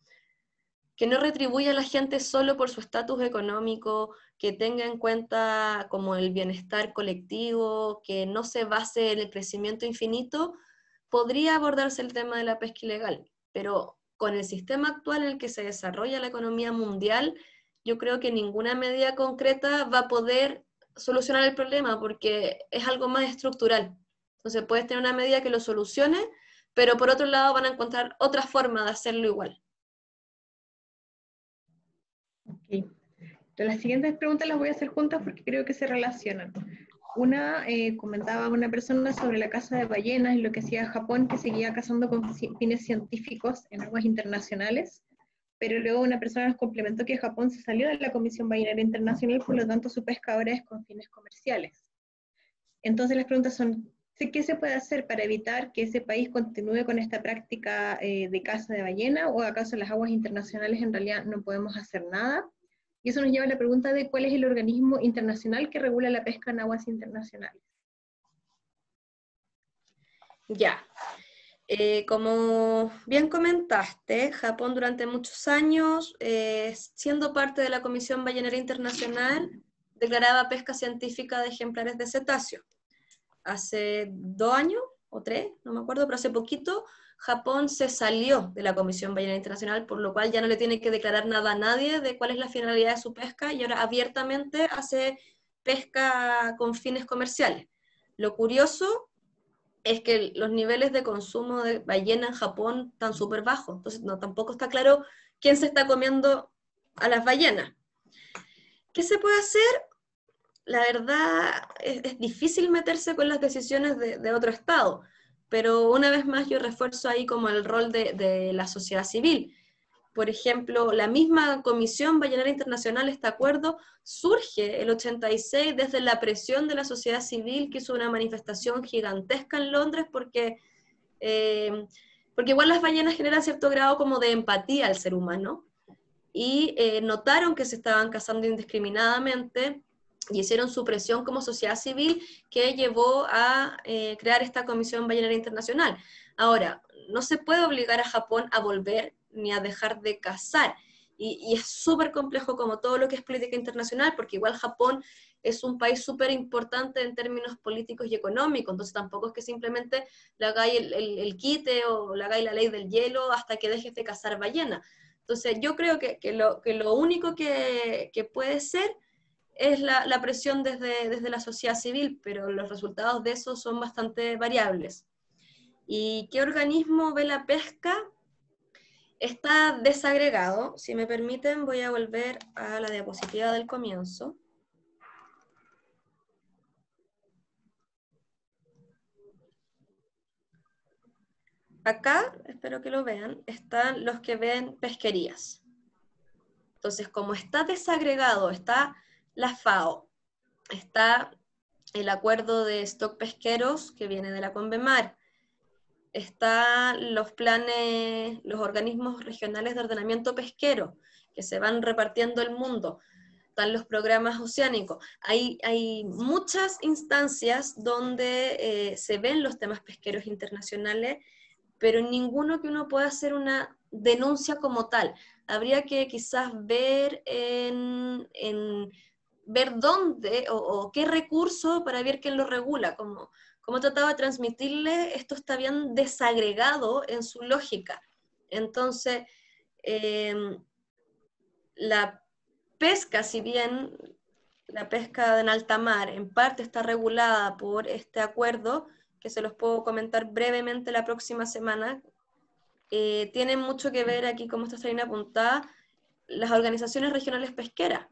retribuya a la gente solo por su estatus económico, que tenga en cuenta como el bienestar colectivo, que no se base en el crecimiento infinito, podría abordarse el tema de la pesca ilegal. Pero con el sistema actual en el que se desarrolla la economía mundial, yo creo que ninguna medida concreta va a poder solucionar el problema porque es algo más estructural. Entonces puedes tener una medida que lo solucione, pero por otro lado van a encontrar otra forma de hacerlo igual. Okay. Entonces, las siguientes preguntas las voy a hacer juntas porque creo que se relacionan. Una, comentaba una persona sobre la caza de ballenas y lo que hacía Japón, que seguía cazando con fines científicos en aguas internacionales, pero luego una persona nos complementó que Japón se salió de la Comisión Ballenera Internacional, por lo tanto su pesca ahora es con fines comerciales. Entonces las preguntas son, ¿qué se puede hacer para evitar que ese país continúe con esta práctica de caza de ballena, o acaso en las aguas internacionales en realidad no podemos hacer nada? Y eso nos lleva a la pregunta de cuál es el organismo internacional que regula la pesca en aguas internacionales. Ya. Como bien comentaste, Japón durante muchos años, siendo parte de la Comisión Ballenera Internacional, declaraba pesca científica de ejemplares de cetáceos. Hace 2 años o 3, no me acuerdo, pero hace poquito Japón se salió de la Comisión Ballenera Internacional, por lo cual ya no le tiene que declarar nada a nadie de cuál es la finalidad de su pesca, y ahora abiertamente hace pesca con fines comerciales. Lo curioso es que los niveles de consumo de ballena en Japón están súper bajos, entonces tampoco está claro quién se está comiendo a las ballenas. ¿Qué se puede hacer? La verdad es difícil meterse con las decisiones de otro estado, pero una vez más yo refuerzo ahí como el rol de la sociedad civil. Por ejemplo, la misma Comisión Ballenera Internacional, este acuerdo, surge el 86 desde la presión de la sociedad civil, que hizo una manifestación gigantesca en Londres, porque igual las ballenas generan cierto grado como de empatía al ser humano, y notaron que se estaban cazando indiscriminadamente, y hicieron su presión como sociedad civil, que llevó a crear esta Comisión Ballenera Internacional. Ahora, no se puede obligar a Japón a volver ni a dejar de cazar, y es súper complejo como todo lo que es política internacional, porque igual Japón es un país súper importante en términos políticos y económicos, entonces tampoco es que simplemente le hagáis el quite o le hagáis la ley del hielo hasta que dejes de cazar ballenas. Entonces yo creo que lo único que puede ser es la presión desde la sociedad civil, pero los resultados de eso son bastante variables. ¿Y qué organismo ve la pesca? Está desagregado. Si me permiten, voy a volver a la diapositiva del comienzo. Acá, espero que lo vean, están los que ven pesquerías. Entonces, como está desagregado, está la FAO, está el acuerdo de stock pesqueros que viene de la Convemar, están los planes, los organismos regionales de ordenamiento pesquero que se van repartiendo el mundo, están los programas oceánicos, hay muchas instancias donde se ven los temas pesqueros internacionales, pero ninguno que uno pueda hacer una denuncia como tal. Habría que quizás ver ver dónde o qué recurso para ver quién lo regula, como trataba de transmitirle, esto está bien desagregado en su lógica. Entonces, la pesca, si bien la pesca en alta mar en parte está regulada por este acuerdo, que se los puedo comentar brevemente la próxima semana, tiene mucho que ver aquí, como está bien apuntada, las organizaciones regionales pesqueras.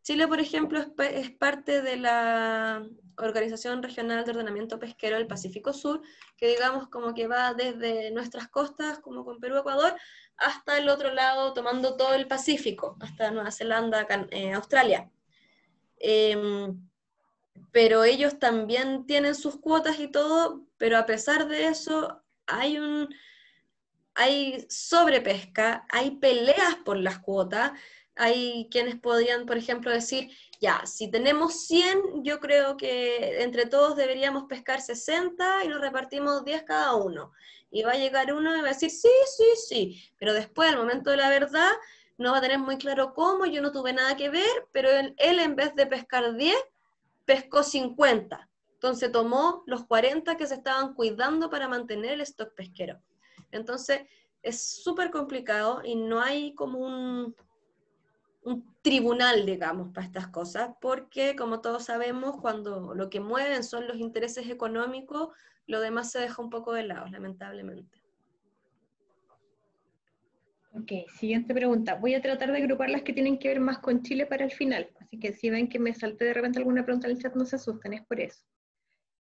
Chile, por ejemplo, es parte de la Organización Regional de Ordenamiento Pesquero del Pacífico Sur, que digamos como que va desde nuestras costas, como con Perú, Ecuador, hasta el otro lado, tomando todo el Pacífico, hasta Nueva Zelanda, Australia. Pero ellos también tienen sus cuotas y todo, pero a pesar de eso, hay sobrepesca, hay peleas por las cuotas, hay quienes podrían, por ejemplo, decir, ya, si tenemos 100, yo creo que entre todos deberíamos pescar 60 y nos repartimos 10 cada uno. Y va a llegar uno y va a decir, sí, sí, sí, pero después, al momento de la verdad, no va a tener muy claro cómo, yo no tuve nada que ver, pero él en vez de pescar 10, pescó 50. Entonces tomó los 40 que se estaban cuidando para mantener el stock pesquero. Entonces, es súper complicado y no hay como un tribunal, digamos, para estas cosas, porque como todos sabemos, cuando lo que mueven son los intereses económicos, lo demás se deja un poco de lado, lamentablemente. Ok, siguiente pregunta. Voy a tratar de agrupar las que tienen que ver más con Chile para el final, así que si ven que me salté de repente alguna pregunta en el chat, no se asusten, es por eso.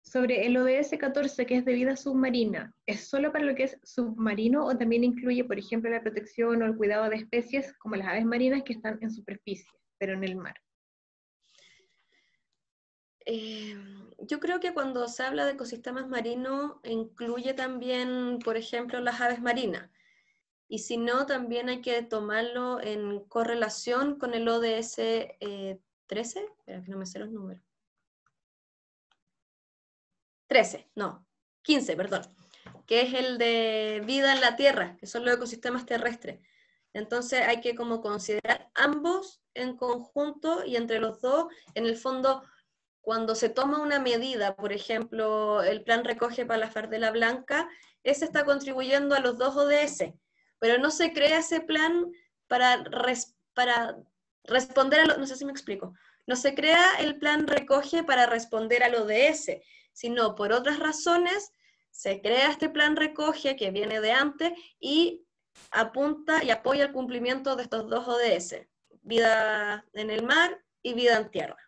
Sobre el ODS 14, que es de vida submarina, ¿es solo para lo que es submarino o también incluye, por ejemplo, la protección o el cuidado de especies como las aves marinas que están en superficie, pero en el mar? Yo creo que cuando se habla de ecosistemas marinos, incluye también, por ejemplo, las aves marinas. Y si no, también hay que tomarlo en correlación con el ODS 13, espera que no me sé los números. 13, no, 15, perdón, que es el de vida en la Tierra, que son los ecosistemas terrestres. Entonces hay que como considerar ambos en conjunto y entre los dos, en el fondo, cuando se toma una medida, por ejemplo, el plan recoge para la Fardela Blanca, ese está contribuyendo a los 2 ODS, pero no se crea ese plan para responder a no sé si me explico, no se crea el plan recoge para responder al ODS, sino por otras razones se crea este plan recoge que viene de antes y apunta y apoya el cumplimiento de estos 2 ODS, vida en el mar y vida en tierra.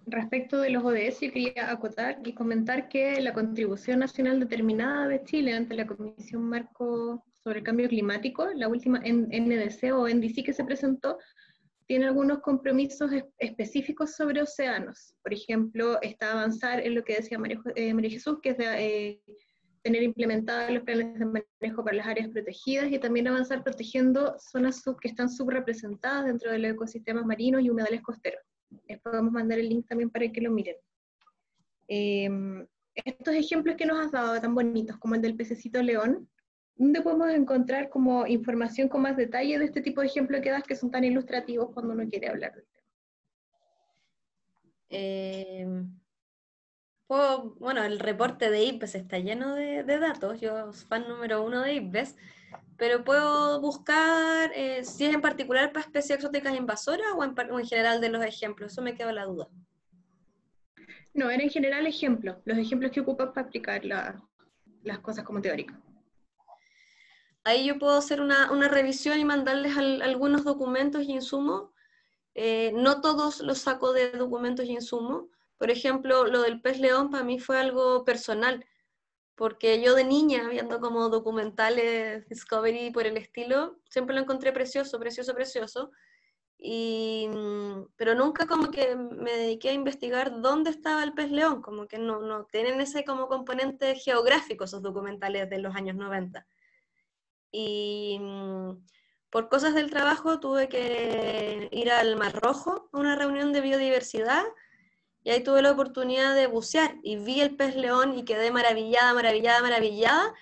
Respecto de los ODS, yo quería acotar y comentar que la contribución nacional determinada de Chile ante la Comisión Marco sobre el Cambio Climático, la última NDC o NDC que se presentó, tiene algunos compromisos específicos sobre océanos. Por ejemplo, está avanzar en lo que decía María Jesús, que es de, tener implementados los planes de manejo para las áreas protegidas y también avanzar protegiendo zonas que están subrepresentadas dentro de los ecosistemas marinos y humedales costeros. Les podemos mandar el link también para que lo miren. Estos ejemplos que nos has dado tan bonitos como el del pececito león, ¿dónde podemos encontrar como información con más detalle de este tipo de ejemplos que das que son tan ilustrativos cuando uno quiere hablar del tema? Bueno, el reporte de IPBES está lleno de datos, yo soy fan número 1 de IPBES, pero puedo buscar si es en particular para especies exóticas invasoras o en general de los ejemplos, eso me queda la duda. No, era en general ejemplos, los ejemplos que ocupas para aplicar las cosas como teóricas. Ahí yo puedo hacer una revisión y mandarles algunos documentos y insumos. No todos los saco de documentos y insumos. Por ejemplo, lo del pez león para mí fue algo personal, porque yo de niña, viendo como documentales Discovery por el estilo, siempre lo encontré precioso, precioso, precioso, pero nunca como que me dediqué a investigar dónde estaba el pez león, como que no tienen ese como componente geográfico esos documentales de los años 90. Y por cosas del trabajo tuve que ir al Mar Rojo a una reunión de biodiversidad y ahí tuve la oportunidad de bucear y vi el pez león y quedé maravillada, maravillada, maravillada.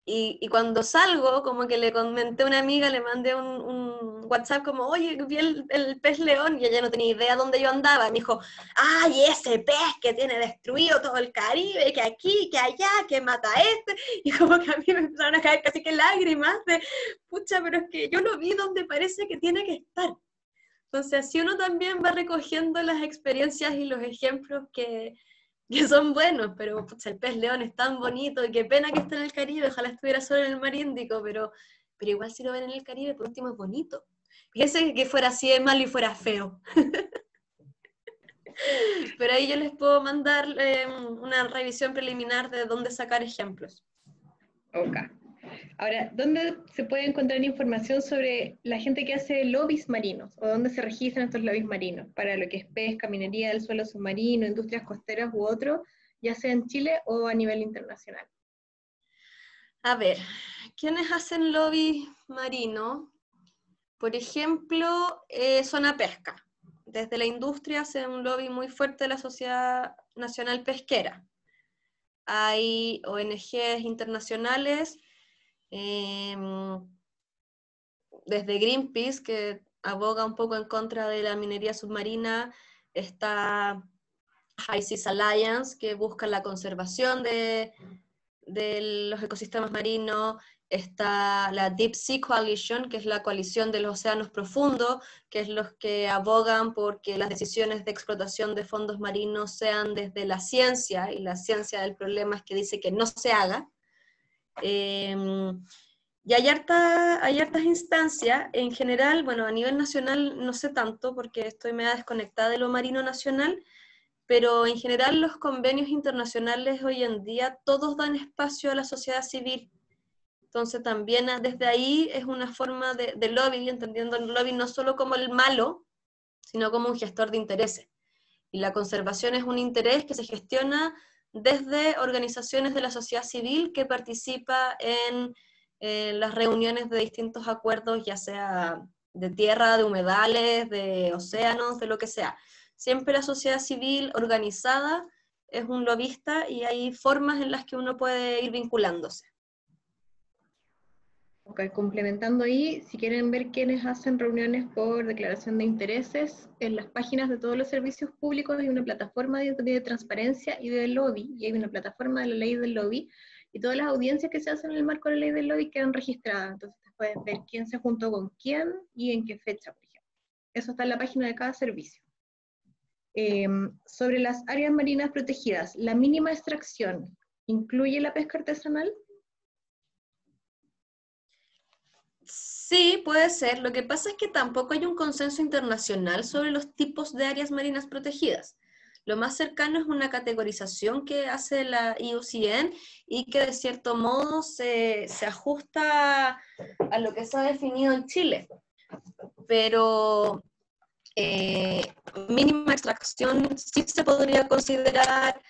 Y cuando salgo, como que le comenté a una amiga, le mandé un WhatsApp como, oye, vi el pez león, y ella no tenía idea dónde yo andaba. Y me dijo, ay, ese pez que tiene destruido todo el Caribe, que aquí, que allá, que mata a este. Y como que a mí me empezaron a caer casi que lágrimas de, pucha, pero es que yo lo vi donde parece que tiene que estar. Entonces, así uno también va recogiendo las experiencias y los ejemplos que son buenos, pero pucha, el pez león es tan bonito y qué pena que esté en el Caribe, ojalá estuviera solo en el mar Índico, pero igual si lo ven en el Caribe, por último es bonito. Fíjense que fuera así de malo y fuera feo. Pero ahí yo les puedo mandar una revisión preliminar de dónde sacar ejemplos. Ok. Ahora, ¿dónde se puede encontrar información sobre la gente que hace lobbies marinos? ¿O dónde se registran estos lobbies marinos? Para lo que es pesca, minería del suelo submarino, industrias costeras u otro, ya sea en Chile o a nivel internacional. A ver, ¿quiénes hacen lobby marino? Por ejemplo, Zona Pesca. Desde la industria hace un lobby muy fuerte de la Sociedad Nacional Pesquera. Hay ONGs internacionales, desde Greenpeace, que aboga un poco en contra de la minería submarina, está High Seas Alliance, que busca la conservación de los ecosistemas marinos, está la Deep Sea Coalition, que es la coalición de los océanos profundos, que es los que abogan porque las decisiones de explotación de fondos marinos sean desde la ciencia, y la ciencia del problema es que dice que no se haga. Y hay hartas instancias, en general, bueno, a nivel nacional no sé tanto, porque estoy media desconectada de lo marino nacional, pero en general los convenios internacionales hoy en día todos dan espacio a la sociedad civil. Entonces también desde ahí es una forma de lobby, entendiendo el lobby no solo como el malo, sino como un gestor de intereses. Y la conservación es un interés que se gestiona desde organizaciones de la sociedad civil que participa en las reuniones de distintos acuerdos, ya sea de tierra, de humedales, de océanos, de lo que sea. Siempre la sociedad civil organizada es un lobista y hay formas en las que uno puede ir vinculándose. Ok, complementando ahí, si quieren ver quiénes hacen reuniones por declaración de intereses, en las páginas de todos los servicios públicos hay una plataforma de transparencia y de lobby, y hay una plataforma de la ley del lobby, y todas las audiencias que se hacen en el marco de la ley del lobby quedan registradas, entonces puedes ver quién se juntó con quién y en qué fecha, por ejemplo. Eso está en la página de cada servicio. Sobre las áreas marinas protegidas, ¿la mínima extracción incluye la pesca artesanal? Sí, puede ser. Lo que pasa es que tampoco hay un consenso internacional sobre los tipos de áreas marinas protegidas. Lo más cercano es una categorización que hace la IUCN y que de cierto modo se ajusta a lo que se ha definido en Chile. Pero mínima extracción sí se podría considerar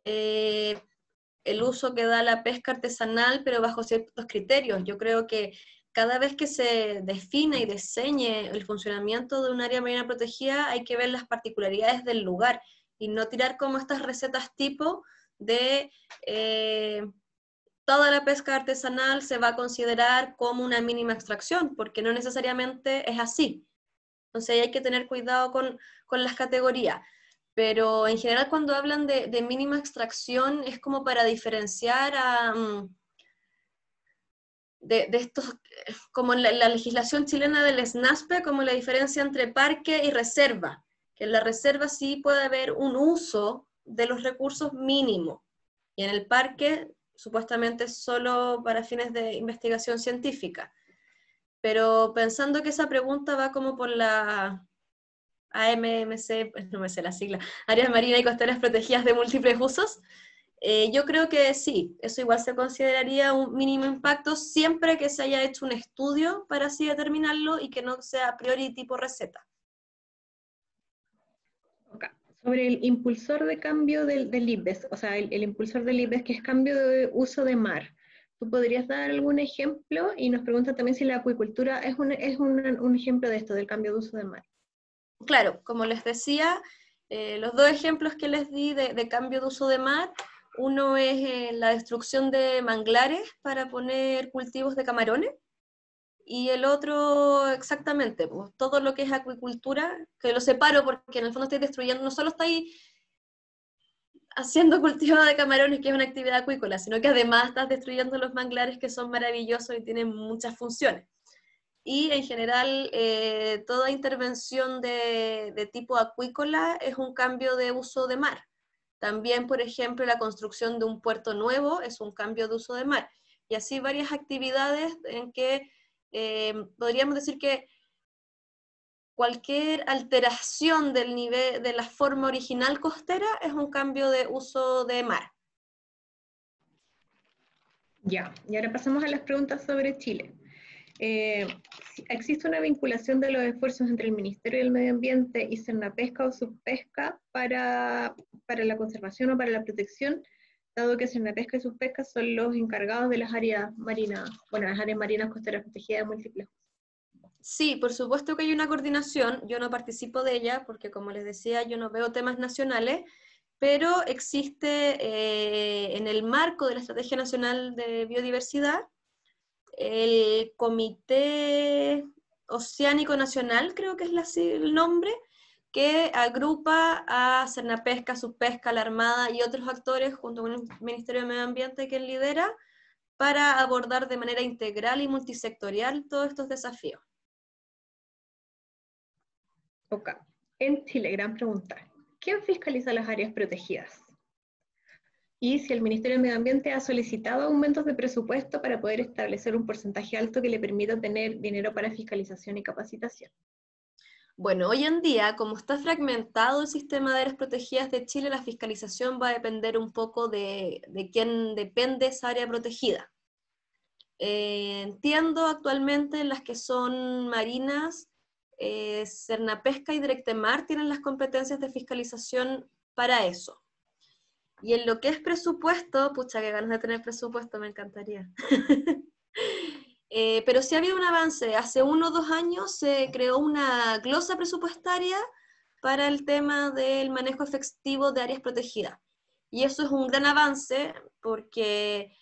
el uso que da la pesca artesanal, pero bajo ciertos criterios. Yo creo que cada vez que se define y diseñe el funcionamiento de un área marina protegida, hay que ver las particularidades del lugar y no tirar como estas recetas tipo de toda la pesca artesanal se va a considerar como una mínima extracción, porque no necesariamente es así. Entonces hay que tener cuidado con las categorías. Pero en general cuando hablan de mínima extracción es como para diferenciar de estos, como la legislación chilena del SNASPE, como la diferencia entre parque y reserva, que en la reserva sí puede haber un uso de los recursos mínimo, y en el parque supuestamente solo para fines de investigación científica. Pero pensando que esa pregunta va como por la AMMC, pues no me sé la sigla, Áreas Marinas y Costeras Protegidas de Múltiples Usos, yo creo que sí, eso igual se consideraría un mínimo impacto siempre que se haya hecho un estudio para así determinarlo y que no sea a priori tipo receta. Okay. Sobre el impulsor de cambio del IPBES, o sea, el impulsor del IPBES que es cambio de uso de mar. ¿Tú podrías dar algún ejemplo? Y nos pregunta también si la acuicultura es un ejemplo de esto, del cambio de uso de mar. Claro, como les decía, los dos ejemplos que les di de cambio de uso de mar, uno es la destrucción de manglares para poner cultivos de camarones, y el otro exactamente, pues, todo lo que es acuicultura, que lo separo porque en el fondo estoy destruyendo, no solo estoy haciendo cultivo de camarones, que es una actividad acuícola, sino que además estás destruyendo los manglares que son maravillosos y tienen muchas funciones. Y en general, toda intervención de tipo acuícola es un cambio de uso de mar. También, por ejemplo, la construcción de un puerto nuevo es un cambio de uso de mar. Y así varias actividades en que podríamos decir que cualquier alteración del nivel de la forma original costera es un cambio de uso de mar. Ya, y ahora pasamos a las preguntas sobre Chile. ¿Existe una vinculación de los esfuerzos entre el Ministerio del Medio Ambiente y Cernapesca o Subpesca para la conservación o para la protección, dado que Cernapesca y Subpesca son los encargados de las áreas marinas, bueno, las áreas marinas costeras protegidas de múltiples usos? Sí, por supuesto que hay una coordinación, yo no participo de ella porque como les decía, yo no veo temas nacionales, pero existe en el marco de la Estrategia Nacional de Biodiversidad el Comité Oceánico Nacional, creo que es el nombre, que agrupa a Cernapesca, Subpesca, la Armada y otros actores junto con el Ministerio de Medio Ambiente que él lidera para abordar de manera integral y multisectorial todos estos desafíos. Ok. En Chile, gran pregunta. ¿Quién fiscaliza las áreas protegidas? Y si el Ministerio de Medio Ambiente ha solicitado aumentos de presupuesto para poder establecer un porcentaje alto que le permita tener dinero para fiscalización y capacitación. Bueno, hoy en día, como está fragmentado el sistema de áreas protegidas de Chile, la fiscalización va a depender un poco de quién depende esa área protegida. Entiendo actualmente las que son marinas, Cernapesca y Directemar tienen las competencias de fiscalización para eso. Y en lo que es presupuesto, pucha, que ganas de tener presupuesto, me encantaría. Pero sí ha habido un avance. Hace 1 o 2 años se creó una glosa presupuestaria para el tema del manejo efectivo de áreas protegidas. Y eso es un gran avance porque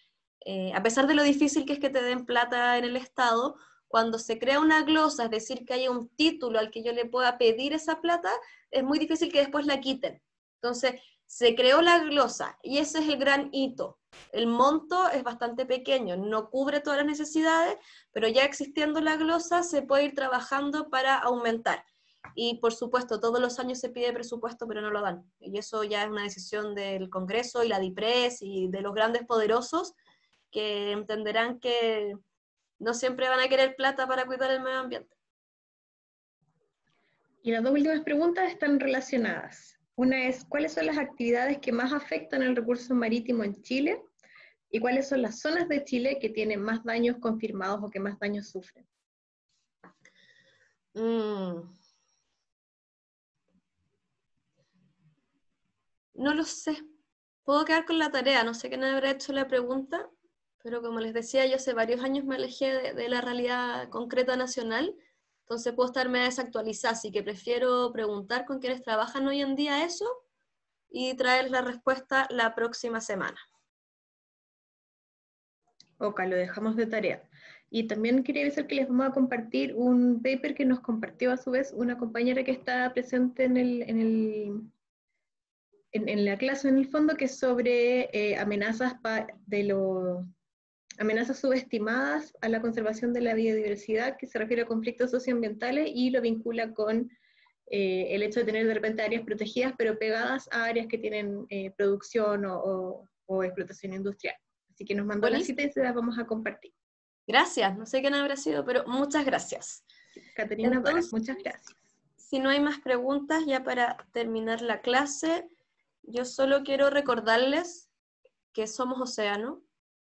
a pesar de lo difícil que es que te den plata en el Estado, cuando se crea una glosa, es decir, que haya un título al que yo le pueda pedir esa plata, es muy difícil que después la quiten. Entonces, se creó la glosa y ese es el gran hito. El monto es bastante pequeño, no cubre todas las necesidades, pero ya existiendo la glosa se puede ir trabajando para aumentar. Y por supuesto, todos los años se pide presupuesto, pero no lo dan. Y eso ya es una decisión del Congreso y la DIPRES y de los grandes poderosos que entenderán que no siempre van a querer plata para cuidar el medio ambiente. Y las dos últimas preguntas están relacionadas. Una es, ¿cuáles son las actividades que más afectan el recurso marítimo en Chile? ¿Y cuáles son las zonas de Chile que tienen más daños confirmados o que más daños sufren? No lo sé. Puedo quedar con la tarea, no sé quién habrá hecho la pregunta, pero como les decía, yo hace varios años me alejé de la realidad concreta nacional, entonces puedo estarme desactualizada, así que prefiero preguntar con quienes trabajan hoy en día eso y traer la respuesta la próxima semana. Ok, lo dejamos de tarea. Y también quería avisar que les vamos a compartir un paper que nos compartió a su vez una compañera que está presente en la clase en el fondo, que es sobre amenazas subestimadas a la conservación de la biodiversidad, que se refiere a conflictos socioambientales y lo vincula con el hecho de tener de repente áreas protegidas, pero pegadas a áreas que tienen producción o explotación industrial. Así que nos mandó la cita Buenísimo. y se las vamos a compartir. Gracias, no sé quién habrá sido, pero muchas gracias. Caterina Barak, Entonces, muchas gracias. si no hay más preguntas, ya para terminar la clase, yo solo quiero recordarles que somos océano,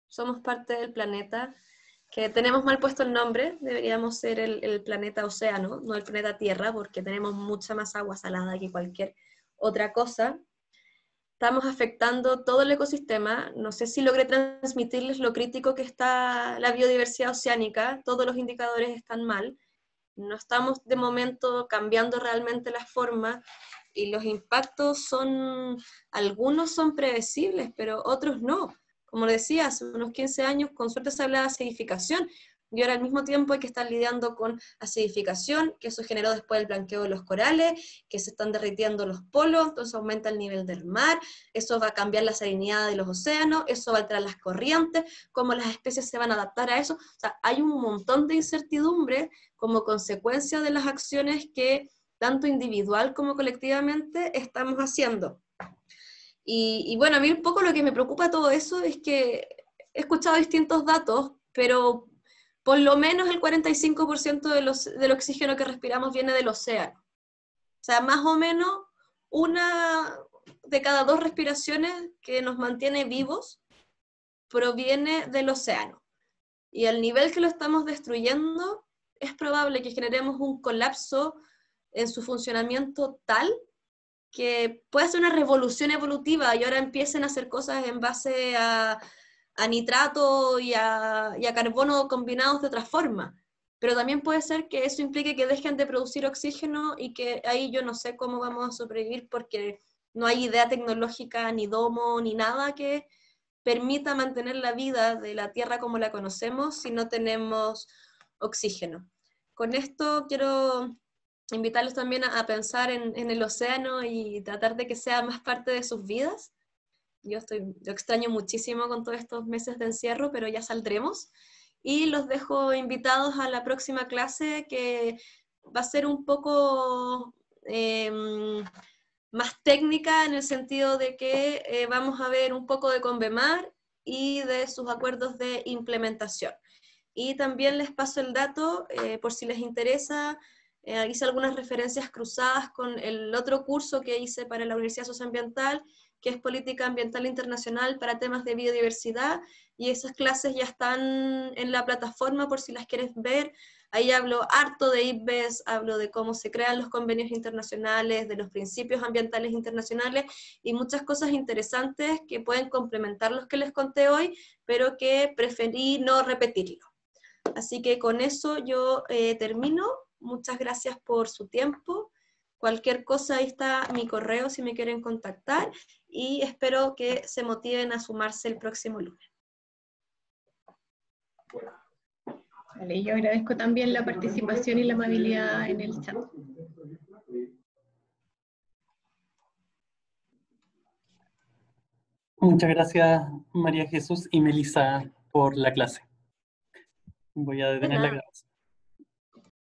somos parte del planeta, que tenemos mal puesto el nombre, deberíamos ser el planeta océano, no el planeta Tierra, porque tenemos mucha más agua salada que cualquier otra cosa. Estamos afectando todo el ecosistema, no sé si logré transmitirles lo crítico que está la biodiversidad oceánica, todos los indicadores están mal, no estamos de momento cambiando realmente las formas y los impactos algunos son predecibles, pero otros no. Como decía, hace unos 15 años con suerte se hablaba de acidificación y ahora al mismo tiempo hay que estar lidiando con acidificación, que eso generó después el blanqueo de los corales, que se están derritiendo los polos, entonces aumenta el nivel del mar, eso va a cambiar la salinidad de los océanos, eso va a alterar las corrientes, cómo las especies se van a adaptar a eso. O sea, hay un montón de incertidumbre como consecuencia de las acciones que tanto individual como colectivamente estamos haciendo. Y bueno, a mí un poco lo que me preocupa de todo eso es que he escuchado distintos datos, pero por lo menos el 45% del oxígeno que respiramos viene del océano. O sea, más o menos una de cada 2 respiraciones que nos mantiene vivos proviene del océano. Y al nivel que lo estamos destruyendo, es probable que generemos un colapso en su funcionamiento tal que pueda ser una revolución evolutiva y ahora empiecen a hacer cosas en base a nitrato y a carbono combinados de otra forma. Pero también puede ser que eso implique que dejen de producir oxígeno y que ahí yo no sé cómo vamos a sobrevivir porque no hay idea tecnológica, ni domo, ni nada que permita mantener la vida de la Tierra como la conocemos si no tenemos oxígeno. Con esto quiero invitarlos también a pensar en el océano y tratar de que sea más parte de sus vidas. Yo extraño muchísimo con todos estos meses de encierro, pero ya saldremos. Y los dejo invitados a la próxima clase que va a ser un poco más técnica en el sentido de que vamos a ver un poco de Convemar y de sus acuerdos de implementación. Y también les paso el dato, por si les interesa, hice algunas referencias cruzadas con el otro curso que hice para la Universidad Socioambiental, que es Política Ambiental Internacional para temas de biodiversidad, y esas clases ya están en la plataforma por si las quieres ver. Ahí hablo harto de IPBES, hablo de cómo se crean los convenios internacionales, de los principios ambientales internacionales y muchas cosas interesantes que pueden complementar los que les conté hoy, pero que preferí no repetirlo. Así que con eso yo termino. Muchas gracias por su tiempo. Cualquier cosa, ahí está mi correo si me quieren contactar y espero que se motiven a sumarse el próximo lunes. Vale, yo agradezco también la participación y la amabilidad en el chat. Muchas gracias, María Jesús y Melissa, por la clase. Voy a De detener la nada. grabación.